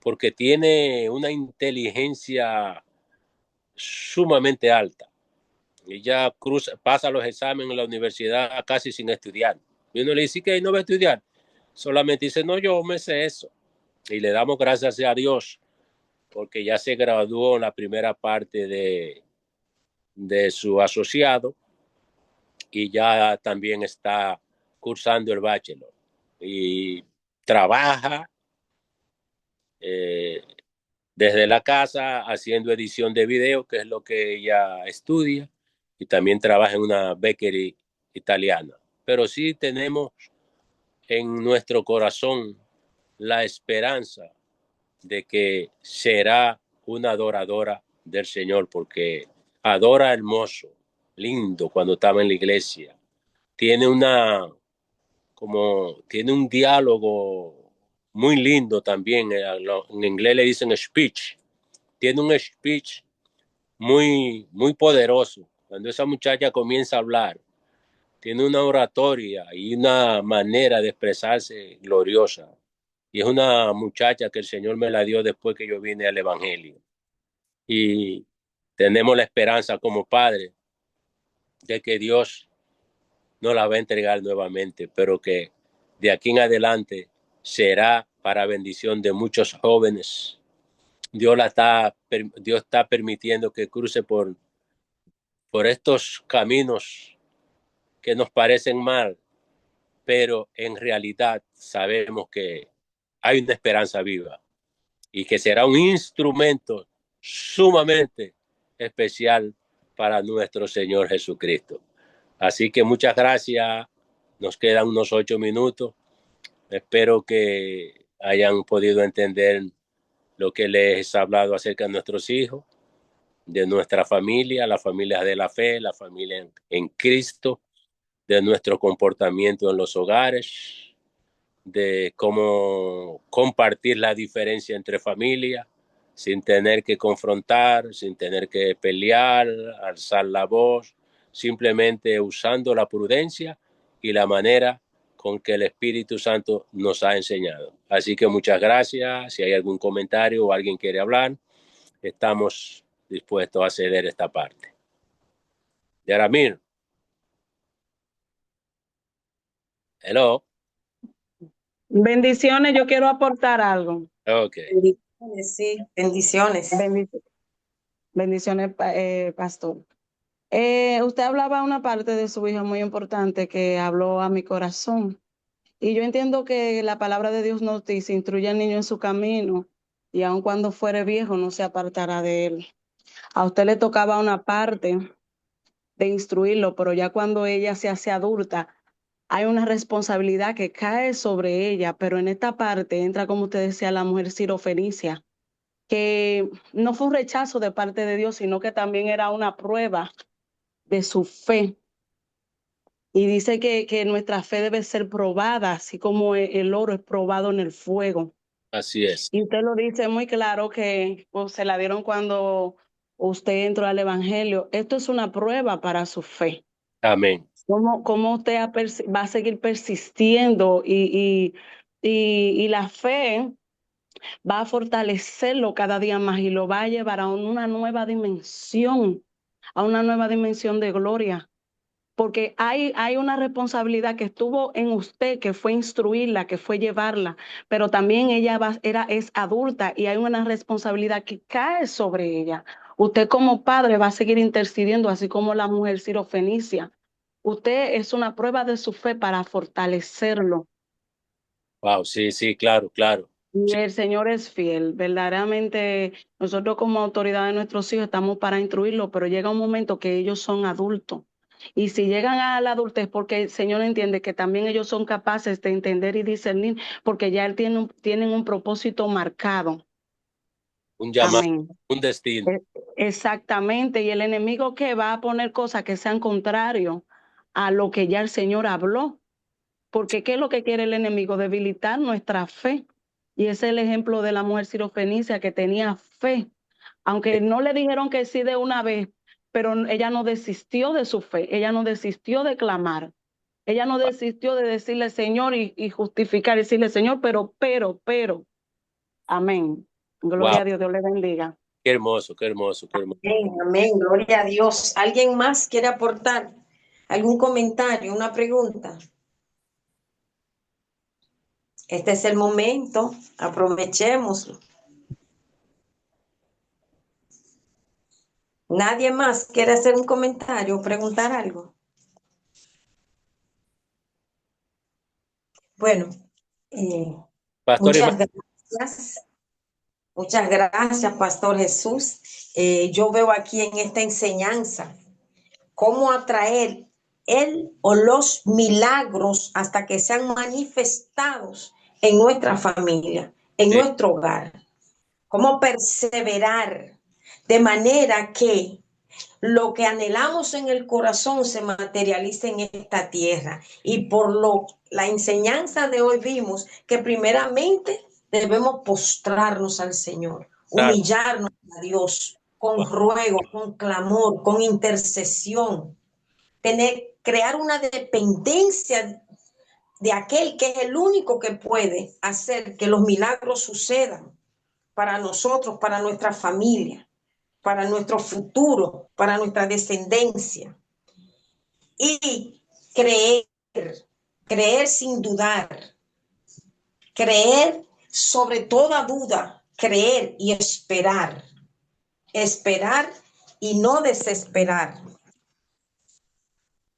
[SPEAKER 1] porque tiene una inteligencia sumamente alta. Ella pasa los exámenes en la universidad casi sin estudiar. Y uno le dice que no va a estudiar. Solamente dice, no, yo me sé eso. Y le damos gracias a Dios porque ya se graduó en la primera parte de su asociado y ya también está cursando el bachelor. Y trabaja eh, desde la casa haciendo edición de video, que es lo que ella estudia, y también trabaja en una bakery italiana. Pero sí tenemos en nuestro corazón la esperanza de que será una adoradora del Señor, porque adora hermoso, lindo cuando estaba en la iglesia. Tiene tiene un diálogo muy lindo también. En inglés le dicen speech. Tiene un speech muy poderoso. Cuando esa muchacha comienza a hablar, tiene una oratoria y una manera de expresarse gloriosa. Y es una muchacha que el Señor me la dio después que yo vine al Evangelio. Y tenemos la esperanza como padre de que Dios nos la va a entregar nuevamente, pero que de aquí en adelante será para bendición de muchos jóvenes. Dios está permitiendo que cruce por estos caminos que nos parecen mal, pero en realidad sabemos que hay una esperanza viva y que será un instrumento sumamente especial para nuestro Señor Jesucristo. Así que muchas gracias. Nos quedan unos 8 minutos. Espero que hayan podido entender lo que les he hablado acerca de nuestros hijos, de nuestra familia, la familia de la fe, la familia en Cristo, de nuestro comportamiento en los hogares, de cómo compartir la diferencia entre familias sin tener que confrontar, sin tener que pelear, alzar la voz, simplemente usando la prudencia y la manera con que el Espíritu Santo nos ha enseñado. Así que muchas gracias. Si hay algún comentario o alguien quiere hablar, estamos dispuestos a ceder esta parte. Yaramir. Hello.
[SPEAKER 2] Bendiciones, yo quiero aportar algo.
[SPEAKER 1] Ok.
[SPEAKER 3] Bendiciones, sí, bendiciones.
[SPEAKER 2] Bendiciones, pastor. Usted hablaba una parte de su hijo muy importante que habló a mi corazón. Y yo entiendo que la palabra de Dios nos dice, instruye al niño en su camino, y aun cuando fuere viejo no se apartará de él. A usted le tocaba una parte de instruirlo, pero ya cuando ella se hace adulta, hay una responsabilidad que cae sobre ella, pero en esta parte entra, como usted decía, la mujer sirofenicia, que no fue un rechazo de parte de Dios, sino que también era una prueba de su fe. Y dice que nuestra fe debe ser probada, así como el oro es probado en el fuego.
[SPEAKER 1] Así es.
[SPEAKER 2] Y usted lo dice muy claro que pues, se la dieron cuando usted entró al Evangelio. Esto es una prueba para su fe.
[SPEAKER 1] Amén.
[SPEAKER 2] ¿Cómo usted va a seguir persistiendo y la fe va a fortalecerlo cada día más y lo va a llevar a una nueva dimensión de gloria? Porque hay una responsabilidad que estuvo en usted, que fue instruirla, que fue llevarla, pero también ella es adulta y hay una responsabilidad que cae sobre ella. Usted como padre va a seguir intercediendo, así como la mujer sirofenicia. Usted es una prueba de su fe para fortalecerlo.
[SPEAKER 1] Wow, sí, sí, claro, claro.
[SPEAKER 2] Y
[SPEAKER 1] Sí,
[SPEAKER 2] el Señor es fiel. Verdaderamente, nosotros como autoridad de nuestros hijos estamos para instruirlos, pero llega un momento que ellos son adultos. Y si llegan a la adultez, porque el Señor entiende que también ellos son capaces de entender y discernir, porque ya tienen un propósito marcado.
[SPEAKER 1] un llamado,
[SPEAKER 2] Amén.
[SPEAKER 1] un destino.
[SPEAKER 2] E- Exactamente. Y el enemigo que va a poner cosas que sean contrarios a lo que ya el Señor habló. Porque ¿qué es lo que quiere el enemigo? Debilitar nuestra fe. Y ese es el ejemplo de la mujer sirofenicia que tenía fe. Aunque no le dijeron que sí de una vez, pero ella no desistió de su fe, ella no desistió de clamar, ella no desistió de decirle Señor y justificar, decirle Señor, pero, amén. Gloria
[SPEAKER 1] Wow,
[SPEAKER 2] a Dios, Dios le bendiga.
[SPEAKER 1] qué hermoso, qué hermoso, qué hermoso.
[SPEAKER 3] Amén, amén, gloria a Dios. ¿Alguien más quiere aportar algún comentario, una pregunta? Este es el momento, aprovechémoslo. ¿Nadie más quiere hacer un comentario o preguntar algo? Bueno, eh,
[SPEAKER 1] Pastor
[SPEAKER 3] muchas
[SPEAKER 1] Emanuel,
[SPEAKER 3] gracias. Muchas gracias, Pastor Jesús. Yo veo aquí en esta enseñanza cómo atraer el o los milagros hasta que sean manifestados en nuestra familia, en
[SPEAKER 1] sí,
[SPEAKER 3] nuestro hogar. Cómo perseverar de manera que lo que anhelamos en el corazón se materialice en esta tierra. Y por la enseñanza de hoy vimos que primeramente debemos postrarnos al Señor,
[SPEAKER 1] exacto.
[SPEAKER 3] humillarnos a Dios con
[SPEAKER 1] Wow,
[SPEAKER 3] ruego, con clamor, con intercesión, crear una dependencia de aquel que es el único que puede hacer que los milagros sucedan para nosotros, para nuestra familia, para nuestro futuro, para nuestra descendencia. Y creer, creer sin dudar, creer sobre toda duda, creer y esperar, esperar y no desesperar.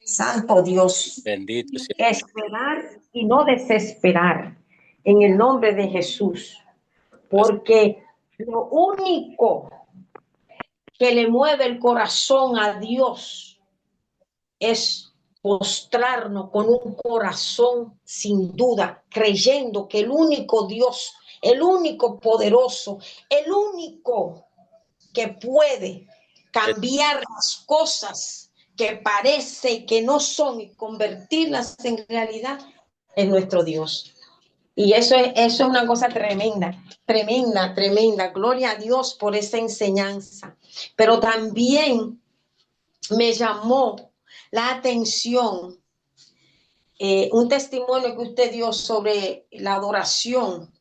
[SPEAKER 3] Santo Dios,
[SPEAKER 1] bendito sea.
[SPEAKER 3] esperar y no desesperar en el nombre de Jesús,
[SPEAKER 1] Así,
[SPEAKER 3] porque lo único que le mueve el corazón a Dios es postrarnos con un corazón sin duda, creyendo que el único Dios, el único poderoso, el único que puede cambiar las cosas que parece que no son y convertirlas en realidad es nuestro Dios. Y eso es una cosa tremenda, tremenda, tremenda. Gloria a Dios por esa enseñanza. Pero también me llamó la atención un testimonio que usted dio sobre la adoración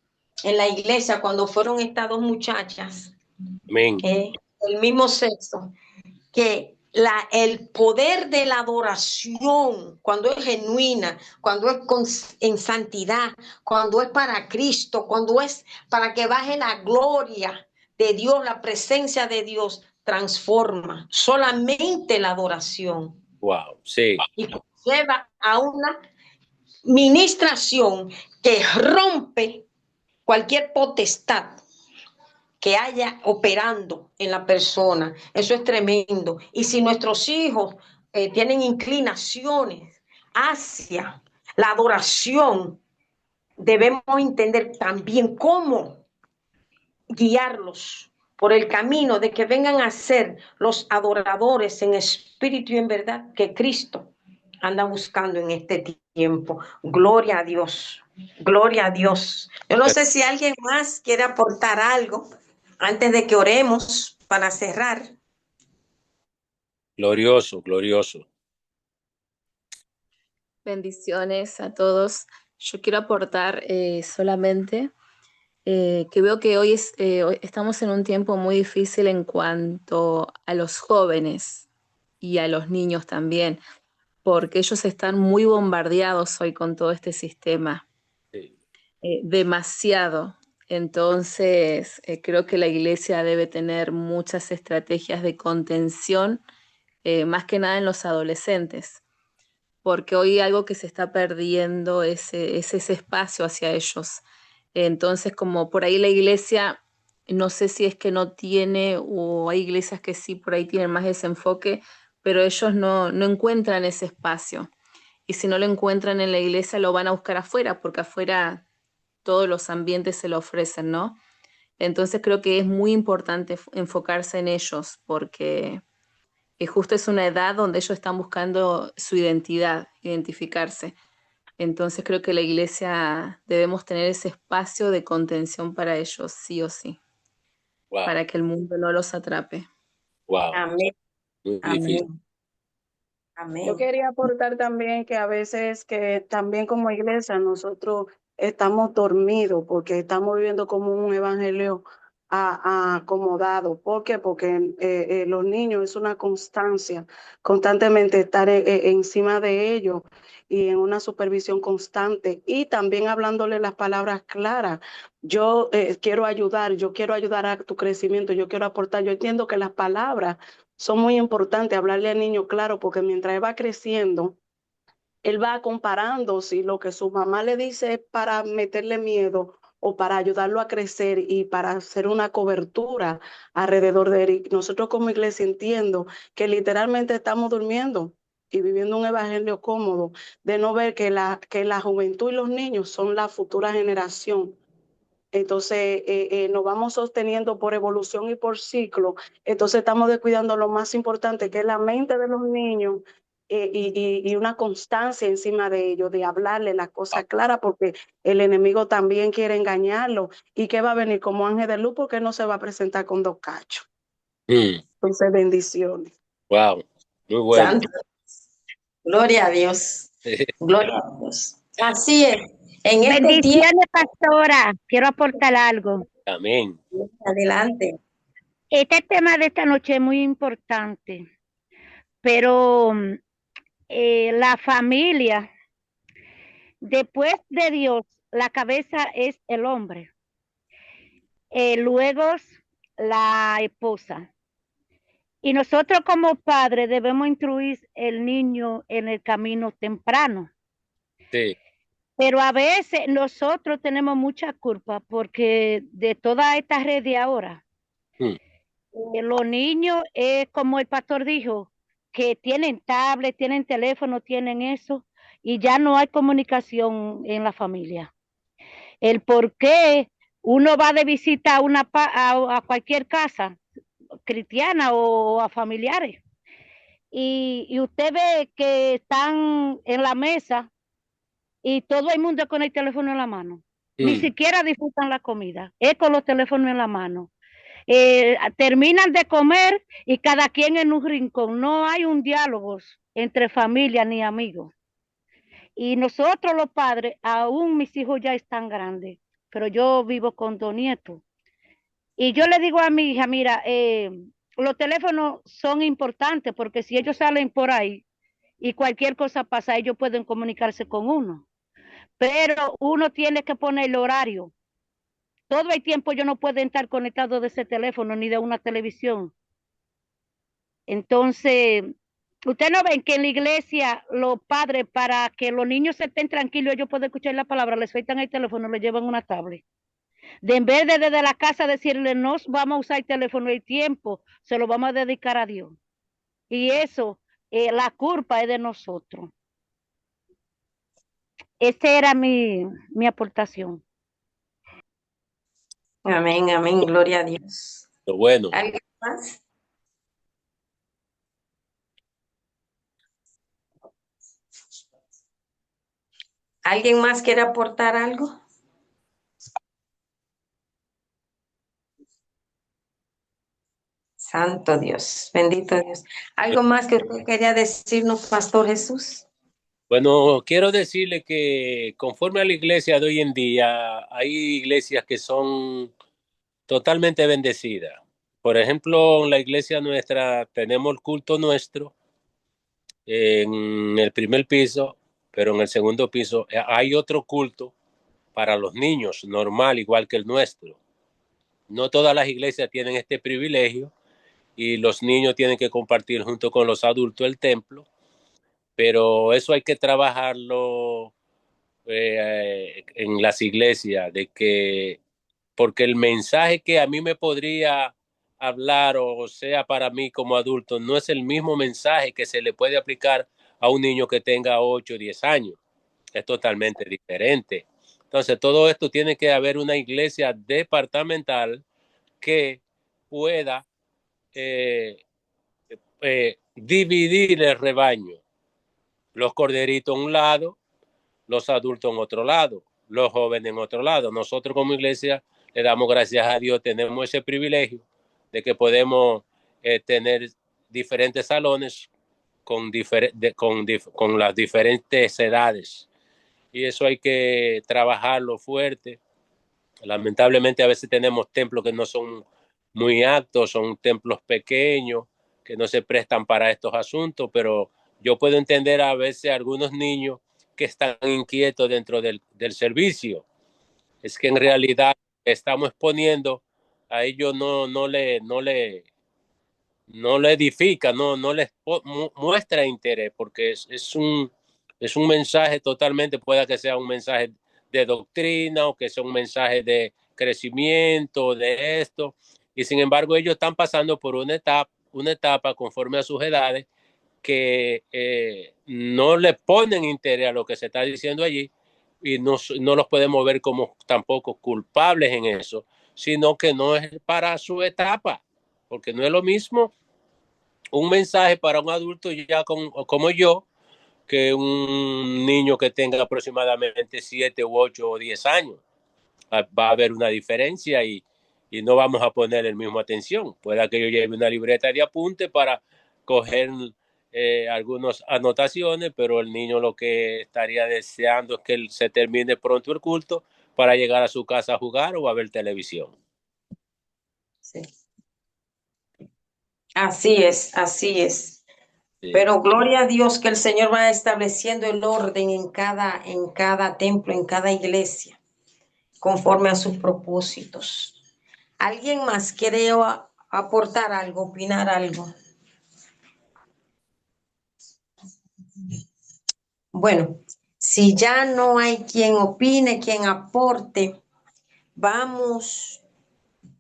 [SPEAKER 3] en la iglesia cuando fueron estas dos muchachas,
[SPEAKER 1] amén.
[SPEAKER 3] el mismo sexo, que el poder de la adoración, cuando es genuina, cuando es en santidad, cuando es para Cristo, cuando es para que baje la gloria de Dios, la presencia de Dios, transforma solamente la adoración
[SPEAKER 1] Wow, sí,
[SPEAKER 3] y lleva a una ministración que rompe cualquier potestad que haya operando en la persona. Eso es tremendo. Y si nuestros hijos tienen inclinaciones hacia la adoración, debemos entender también cómo guiarlos por el camino de que vengan a ser los adoradores en espíritu y en verdad que Cristo anda buscando en este tiempo. Gloria a Dios. Gloria a Dios. Yo no sé si alguien más quiere aportar algo antes de que oremos para cerrar.
[SPEAKER 1] Glorioso, glorioso.
[SPEAKER 4] Bendiciones a todos. Yo quiero aportar solamente que veo que hoy estamos en un tiempo muy difícil en cuanto a los jóvenes y a los niños también, porque ellos están muy bombardeados hoy con todo este sistema,
[SPEAKER 1] Sí.
[SPEAKER 4] demasiado. Entonces, creo que la iglesia debe tener muchas estrategias de contención, más que nada en los adolescentes, porque hoy algo que se está perdiendo es ese espacio hacia ellos. Entonces, como por ahí la iglesia, no sé si es que no tiene, o hay iglesias que sí por ahí tienen más ese enfoque, pero ellos no encuentran ese espacio. Y si no lo encuentran en la iglesia, lo van a buscar afuera, porque afuera todos los ambientes se lo ofrecen, ¿no? Entonces creo que es muy importante enfocarse en ellos, porque justo es una edad donde ellos están buscando su identidad, identificarse. Entonces creo que la iglesia debemos tener ese espacio de contención para ellos, sí o sí,
[SPEAKER 1] Wow,
[SPEAKER 4] para que el mundo no los atrape.
[SPEAKER 1] wow.
[SPEAKER 3] Amén.
[SPEAKER 1] Muy difícil.
[SPEAKER 3] Amén.
[SPEAKER 2] Yo
[SPEAKER 3] Amén.
[SPEAKER 2] quería aportar también que a veces que también como iglesia nosotros estamos dormidos porque estamos viviendo como un evangelio acomodado. ¿Por qué? Porque los niños es una constancia, constantemente estar encima de ellos y en una supervisión constante y también hablándole las palabras claras. Yo yo quiero ayudar a tu crecimiento, yo quiero aportar, yo entiendo que las palabras son muy importantes, hablarle al niño claro, porque mientras él va creciendo, él va comparando si lo que su mamá le dice es para meterle miedo o para ayudarlo a crecer y para hacer una cobertura alrededor de él. Y nosotros como iglesia entiendo que literalmente estamos durmiendo y viviendo un evangelio cómodo, de no ver que la juventud y los niños son la futura generación. Entonces, nos vamos sosteniendo por evolución y por ciclo. Entonces, estamos descuidando lo más importante, que es la mente de los niños y una constancia encima de ellos, de hablarle las cosas claras, porque el enemigo también quiere engañarlo. ¿Y qué va a venir como ángel de luz? Porque no se va a presentar con 2 cachos. Entonces, bendiciones.
[SPEAKER 1] Wow, muy bueno.
[SPEAKER 3] Santo. Gloria a Dios. Gloria a Dios. Así es. En este tiempo,
[SPEAKER 5] Bendiciones, pastora. Quiero aportar algo.
[SPEAKER 1] Amén.
[SPEAKER 3] adelante.
[SPEAKER 5] Este tema de esta noche es muy importante, pero la familia, después de Dios, la cabeza es el hombre, luego la esposa. Y nosotros como padres debemos instruir el niño en el camino temprano.
[SPEAKER 1] Sí.
[SPEAKER 5] Pero a veces nosotros tenemos mucha culpa porque de toda esta red de ahora, los niños, como el pastor dijo, que tienen tablet, tienen teléfono, tienen eso, y ya no hay comunicación en la familia. El por qué uno va de visita a cualquier casa cristiana o a familiares, y usted ve que están en la mesa y todo el mundo con el teléfono en la mano. Ni siquiera disfrutan la comida, es con los teléfonos en la mano. Terminan de comer y cada quien en un rincón. No hay un diálogo entre familia ni amigos. Y nosotros los padres, aún mis hijos ya están grandes, pero yo vivo con 2 nietos. Y yo le digo a mi hija, mira, los teléfonos son importantes porque si ellos salen por ahí y cualquier cosa pasa, ellos pueden comunicarse con uno. Pero uno tiene que poner el horario. Todo el tiempo yo no puedo estar conectado de ese teléfono ni de una televisión. Entonces, Ustedes no ven que en la iglesia los padres, para que los niños estén tranquilos, ellos pueden escuchar la palabra, les sueltan el teléfono, le llevan una tablet. En vez de desde la casa decirle, no vamos a usar el teléfono, el tiempo se lo vamos a dedicar a Dios. Y eso, la culpa es de nosotros. Esa era mi aportación.
[SPEAKER 3] Amén, amén, gloria a Dios.
[SPEAKER 1] Bueno.
[SPEAKER 3] ¿Alguien más? ¿Alguien más quiere aportar algo? Santo Dios, bendito Dios. ¿Algo más que usted quería decirnos, Pastor Jesús?
[SPEAKER 1] Bueno, quiero decirle que conforme a la iglesia de hoy en día, hay iglesias que son totalmente bendecidas. Por ejemplo, en la iglesia nuestra tenemos el culto nuestro en el primer piso, pero en el segundo piso hay otro culto para los niños, normal, igual que el nuestro. No todas las iglesias tienen este privilegio y los niños tienen que compartir junto con los adultos el templo, pero eso hay que trabajarlo en las iglesias, de que, porque el mensaje que a mí me podría hablar o sea para mí como adulto no es el mismo mensaje que se le puede aplicar a un niño que tenga 8 o 10 años. Es totalmente diferente. Entonces, todo esto tiene que haber una iglesia departamental que pueda dividir el rebaño. Los corderitos a un lado, los adultos en otro lado, los jóvenes en otro lado. Nosotros como iglesia le damos gracias a Dios, tenemos ese privilegio de que podemos tener diferentes salones con las diferentes edades. Y eso hay que trabajarlo fuerte. Lamentablemente a veces tenemos templos que no son muy aptos, son templos pequeños, que no se prestan para estos asuntos, pero yo puedo entender a veces a algunos niños que están inquietos dentro del servicio. Es que en realidad estamos exponiendo a ellos, no le edifica, no les muestra interés, porque es un mensaje totalmente, pueda que sea un mensaje de doctrina o que sea un mensaje de crecimiento, de esto, y sin embargo ellos están pasando por una etapa conforme a sus edades que no le ponen interés a lo que se está diciendo allí y no los podemos ver como tampoco culpables en eso, sino que no es para su etapa, porque no es lo mismo un mensaje para un adulto ya como yo que un niño que tenga aproximadamente 7 u 8 o 10 años. Va a haber una diferencia y no vamos a poner el mismo atención. Pueda que yo lleve una libreta de apunte para coger algunas anotaciones, pero el niño lo que estaría deseando es que se termine pronto el culto para llegar a su casa a jugar o a ver televisión.
[SPEAKER 3] Sí. Así es, así es. Sí. Pero gloria a Dios que el Señor va estableciendo el orden en cada templo, en cada iglesia, conforme a sus propósitos. ¿Alguien más quiere aportar algo, opinar algo? Bueno, si ya no hay quien opine, quien aporte, vamos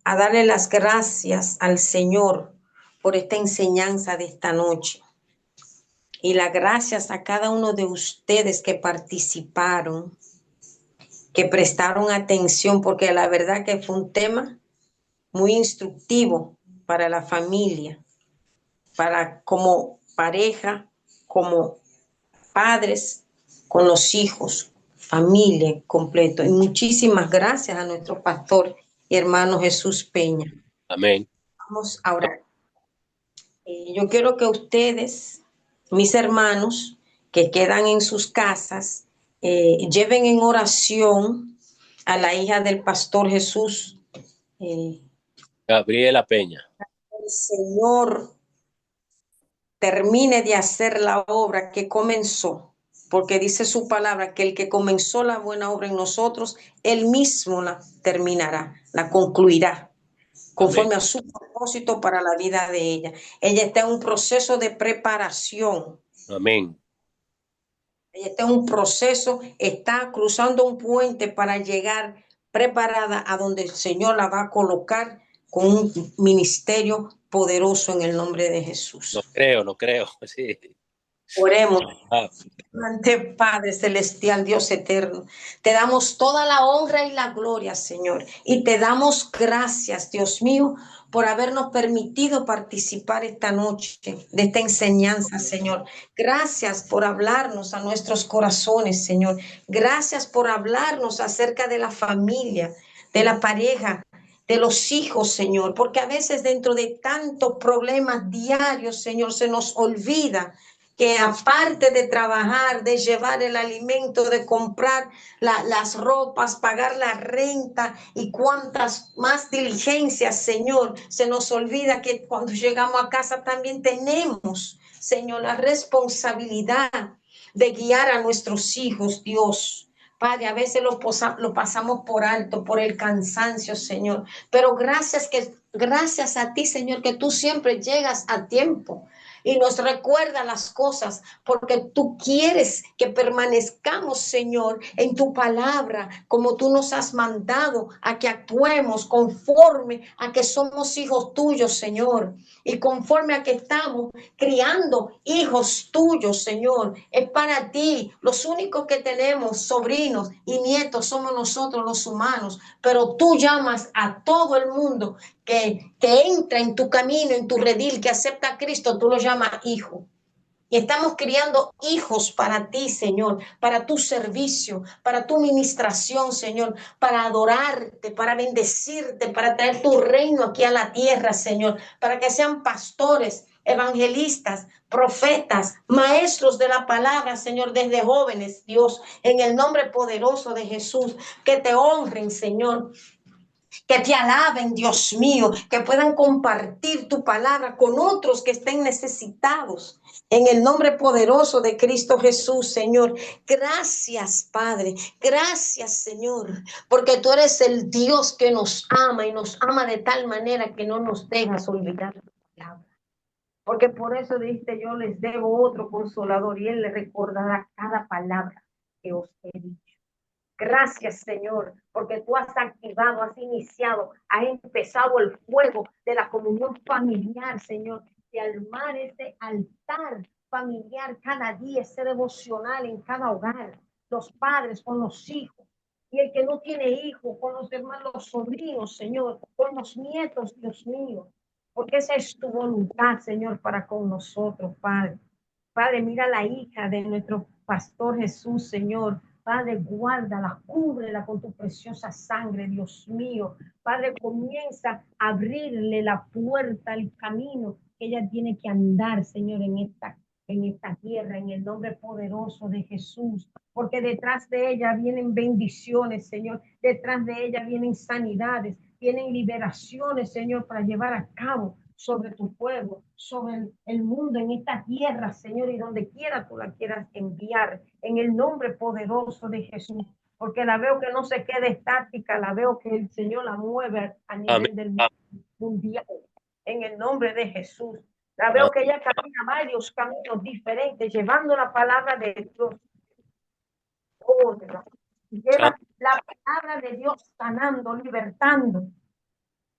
[SPEAKER 3] a darle las gracias al Señor por esta enseñanza de esta noche. Y las gracias a cada uno de ustedes que participaron, que prestaron atención, porque la verdad que fue un tema muy instructivo para la familia, para como pareja, como padres, con los hijos, familia completo. Y muchísimas gracias a nuestro pastor y hermano Jesús Peña.
[SPEAKER 1] Amén.
[SPEAKER 3] Vamos a orar. Yo quiero que ustedes, mis hermanos, que quedan en sus casas, lleven en oración a la hija del pastor Jesús.
[SPEAKER 1] Gabriela Peña.
[SPEAKER 3] El Señor termine de hacer la obra que comenzó, porque dice su palabra que el que comenzó la buena obra en nosotros, él mismo la terminará, la concluirá. conforme a su propósito para la vida de ella. Ella está en un proceso de preparación.
[SPEAKER 1] Amén.
[SPEAKER 3] Ella está en un proceso, está cruzando un puente para llegar preparada a donde el Señor la va a colocar con un ministerio poderoso en el nombre de Jesús.
[SPEAKER 1] Lo creo, sí.
[SPEAKER 3] Oremos. Ante Padre Celestial, Dios eterno, te damos toda la honra y la gloria, Señor, y te damos gracias, Dios mío, por habernos permitido participar esta noche de esta enseñanza, Señor. Gracias por hablarnos a nuestros corazones, Señor. Gracias por hablarnos acerca de la familia, de la pareja, de los hijos, Señor, porque a veces dentro de tantos problemas diarios, Señor, se nos olvida que aparte de trabajar, de llevar el alimento, de comprar las ropas, pagar la renta y cuantas más diligencias, Señor, se nos olvida que cuando llegamos a casa también tenemos, Señor, la responsabilidad de guiar a nuestros hijos, Dios. Padre, a veces lo pasamos por alto, por el cansancio, Señor. Pero gracias a ti, Señor, que tú siempre llegas a tiempo y nos recuerda las cosas, porque tú quieres que permanezcamos, Señor, en tu palabra, como tú nos has mandado a que actuemos conforme a que somos hijos tuyos, Señor, y conforme a que estamos criando hijos tuyos, Señor. Es para ti. Los únicos que tenemos sobrinos y nietos somos nosotros los humanos, pero tú llamas a todo el mundo que entra en tu camino, en tu redil, que acepta a Cristo, tú lo llamas hijo. Y estamos criando hijos para ti, Señor, para tu servicio, para tu ministración, Señor, para adorarte, para bendecirte, para traer tu reino aquí a la tierra, Señor, para que sean pastores, evangelistas, profetas, maestros de la palabra, Señor, desde jóvenes, Dios, en el nombre poderoso de Jesús, que te honren, Señor, que te alaben, Dios mío, que puedan compartir tu palabra con otros que estén necesitados. En el nombre poderoso de Cristo Jesús, Señor. Gracias, Padre. Gracias, Señor, porque tú eres el Dios que nos ama y nos ama de tal manera que no nos dejas olvidar tu palabra. Porque por eso dijiste, yo les debo otro consolador y él les recordará cada palabra que os he dicho. Gracias, Señor, porque tú has activado, has iniciado, has empezado el fuego de la comunión familiar, Señor, de armar ese altar familiar cada día, ese devocional en cada hogar, los padres con los hijos, y el que no tiene hijos, con los hermanos, los sobrinos, Señor, con los nietos, Dios mío, porque esa es tu voluntad, Señor, para con nosotros, Padre. Padre, mira la hija de nuestro pastor Jesús, Señor. Padre, guárdala, cúbrela con tu preciosa sangre, Dios mío. Padre, comienza a abrirle la puerta, el camino que ella tiene que andar, Señor, en esta tierra, en el nombre poderoso de Jesús. Porque detrás de ella vienen bendiciones, Señor. Detrás de ella vienen sanidades, vienen liberaciones, Señor, para llevar a cabo sobre tu pueblo, sobre el mundo, en esta tierra, Señor, y donde quiera tú la quieras enviar, en el nombre poderoso de Jesús, porque la veo que no se quede estática, la veo que el Señor la mueve a nivel del mundial, en el nombre de Jesús. La veo que ella camina varios caminos diferentes, llevando la palabra de Dios. Lleva la palabra de Dios sanando, libertando,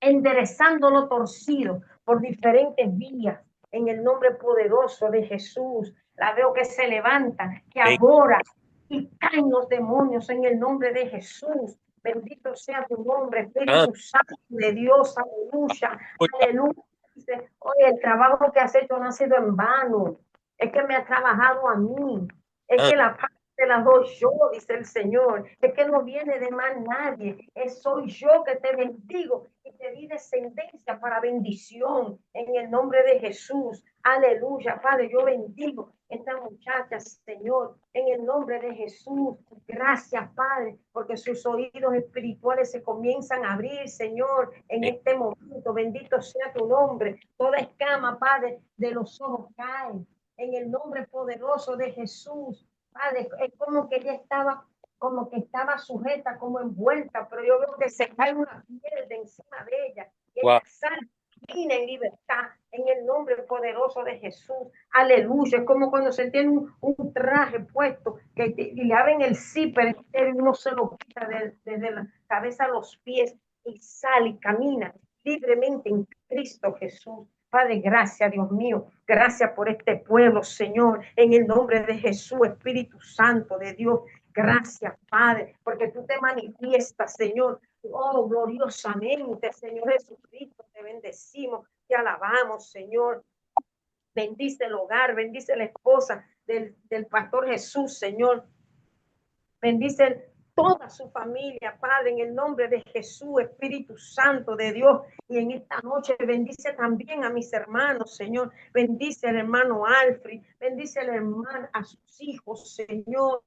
[SPEAKER 3] enderezando lo torcido por diferentes vías, en el nombre poderoso de Jesús. La veo que se levanta, que adora y caen los demonios en el nombre de Jesús. Bendito sea tu nombre, Espíritu Santo de Dios, aleluya, aleluya. Dice, oye, el trabajo que has hecho no ha sido en vano, es que me ha trabajado a mí, es que la paz te la doy yo, dice el Señor, es que no viene de más nadie, soy yo que te bendigo y te di descendencia para bendición en el nombre de Jesús. Aleluya, Padre, yo bendigo esta muchacha, Señor, en el nombre de Jesús. Gracias, Padre, porque sus oídos espirituales se comienzan a abrir, Señor, en este momento. Bendito sea tu nombre. Toda escama, Padre, de los ojos cae en el nombre poderoso de Jesús. Padre, es como que ella estaba, sujeta, como envuelta, pero yo veo que se cae una piel de encima de ella y
[SPEAKER 1] Wow.
[SPEAKER 3] Camina en libertad, en el nombre poderoso de Jesús. Aleluya. Es como cuando se tiene un traje puesto y le abren el zipper y uno se lo quita desde la cabeza a los pies y sale y camina libremente en Cristo Jesús. Padre, gracias, Dios mío. Gracias por este pueblo, Señor. En el nombre de Jesús, Espíritu Santo de Dios. Gracias, Padre, porque tú te manifiestas, Señor. Oh, gloriosamente, Señor Jesucristo, te bendecimos, te alabamos, Señor. Bendice el hogar, bendice la esposa del pastor Jesús, Señor. Bendice toda su familia, Padre, en el nombre de Jesús, Espíritu Santo de Dios. Y en esta noche bendice también a mis hermanos, Señor. Bendice al hermano Alfred, bendice al hermano, a sus hijos, Señor.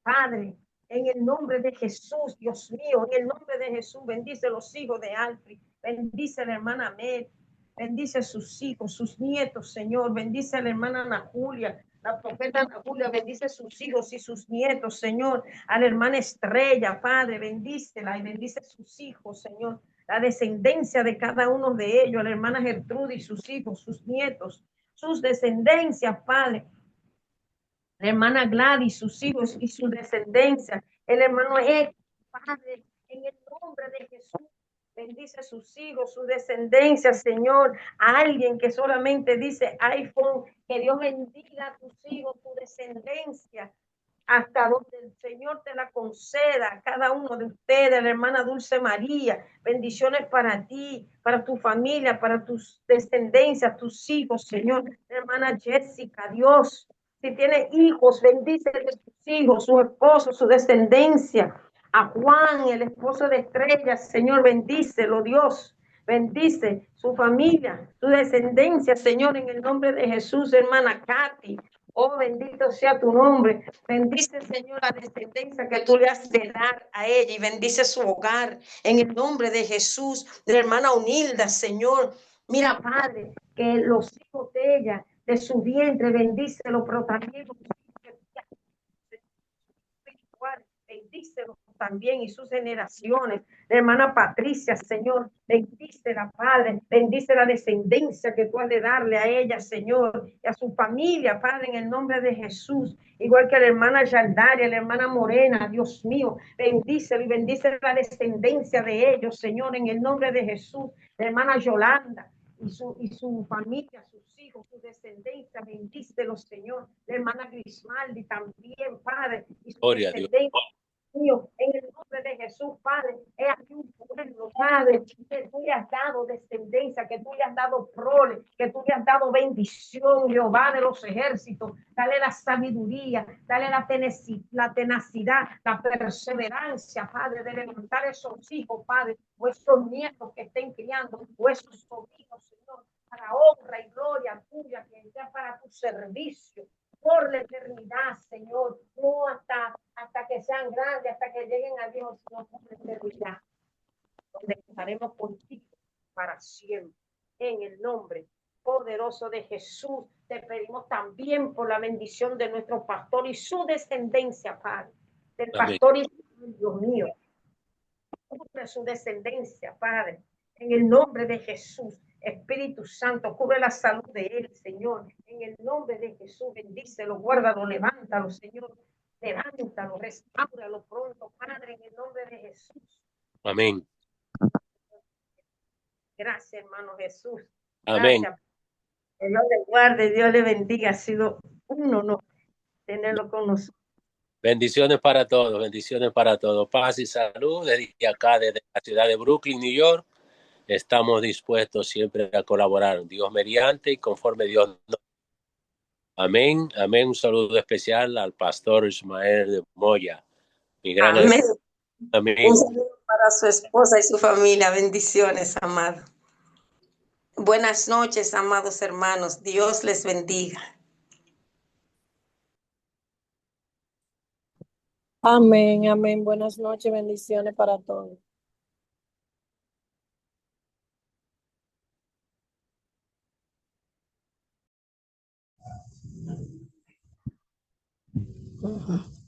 [SPEAKER 3] Padre, en el nombre de Jesús, Dios mío, en el nombre de Jesús, bendice a los hijos de Alfred, bendice a la hermana Mel, bendice a sus hijos, sus nietos, Señor. Bendice a la hermana Ana Julia, la profeta Ana Julia, bendice a sus hijos y sus nietos, Señor. A la hermana Estrella, Padre, bendícela y bendice a sus hijos, Señor. La descendencia de cada uno de ellos, a la hermana Gertrude y sus hijos, sus nietos, sus descendencias, Padre. La hermana Gladys, sus hijos y su descendencia. El hermano Ed, Padre, en el nombre de Jesús. Bendice a sus hijos, su descendencia, Señor. A alguien que solamente dice iPhone, que Dios bendiga a tus hijos, tu descendencia, hasta donde el Señor te la conceda. Cada uno de ustedes, la hermana Dulce María, bendiciones para ti, para tu familia, para tus descendencias, tus hijos, Señor. La hermana Jessica, Dios, si tiene hijos, bendice a sus hijos, su esposo, su descendencia. A Juan, el esposo de Estrella, Señor, bendícelo, Dios. Bendice su familia, su descendencia, Señor, en el nombre de Jesús, hermana Katy. Oh, bendito sea tu nombre. Bendice, Señor, la descendencia que tú le has de dar a ella y bendice su hogar en el nombre de Jesús, de la hermana Unilda, Señor. Mira, Padre, que los hijos de ella, de su vientre, bendícelo, pero también los espirituales, bendícelos también y sus generaciones. La hermana Patricia, Señor, bendice la Padre, bendice la descendencia que tú has de darle a ella, Señor, y a su familia, Padre, en el nombre de Jesús. Igual que la hermana Yaldaria, la hermana Morena, Dios mío, bendícelo y bendice la descendencia de ellos, Señor, en el nombre de Jesús. La hermana Yolanda y su familia, sus hijos, su descendencia, bendícelos, Señor. La hermana Grismaldi también, Padre, y su descendencia. Mío, en el nombre de Jesús, Padre, es aquí un pueblo, Padre, que tú le has dado descendencia, que tú le has dado prole, que tú le has dado bendición, Jehová de los ejércitos. Dale la sabiduría, dale la tenacidad, la perseverancia, Padre, de levantar esos hijos, Padre, o esos nietos que estén criando, o esos sobrinos, Señor, para honra y gloria tuya, que sea para tu servicio. Por la eternidad, Señor, no hasta que sean grandes, hasta que lleguen a Dios, sino por la eternidad, donde estaremos contigo para siempre. En el nombre poderoso de Jesús, te pedimos también por la bendición de nuestro pastor y su descendencia, Padre, del pastor y Dios mío, cubre su descendencia, Padre, en el nombre de Jesús. Espíritu Santo, cubre la salud de él, Señor. En el nombre de Jesús, bendícelo, guárdalo, levántalo, Señor. Levántalo, restáuralo pronto, Padre, en el nombre de Jesús.
[SPEAKER 1] Amén.
[SPEAKER 3] Gracias, hermano Jesús.
[SPEAKER 1] Amén.
[SPEAKER 3] Gracias. Que Dios le guarde, Dios le bendiga. Ha sido un honor tenerlo con nosotros.
[SPEAKER 1] Bendiciones para todos, bendiciones para todos. Paz y salud desde acá, desde la ciudad de Brooklyn, New York. Estamos dispuestos siempre a colaborar, Dios mediante y conforme Dios nos. Amén, amén. Un saludo especial al pastor Ismael de Moya, mi gran
[SPEAKER 3] amén.
[SPEAKER 1] Amigo.
[SPEAKER 3] Un saludo para su esposa y su familia. Bendiciones, amado. Buenas noches, amados hermanos. Dios les bendiga.
[SPEAKER 6] Amén, amén. Buenas noches, bendiciones para todos. Uh-huh.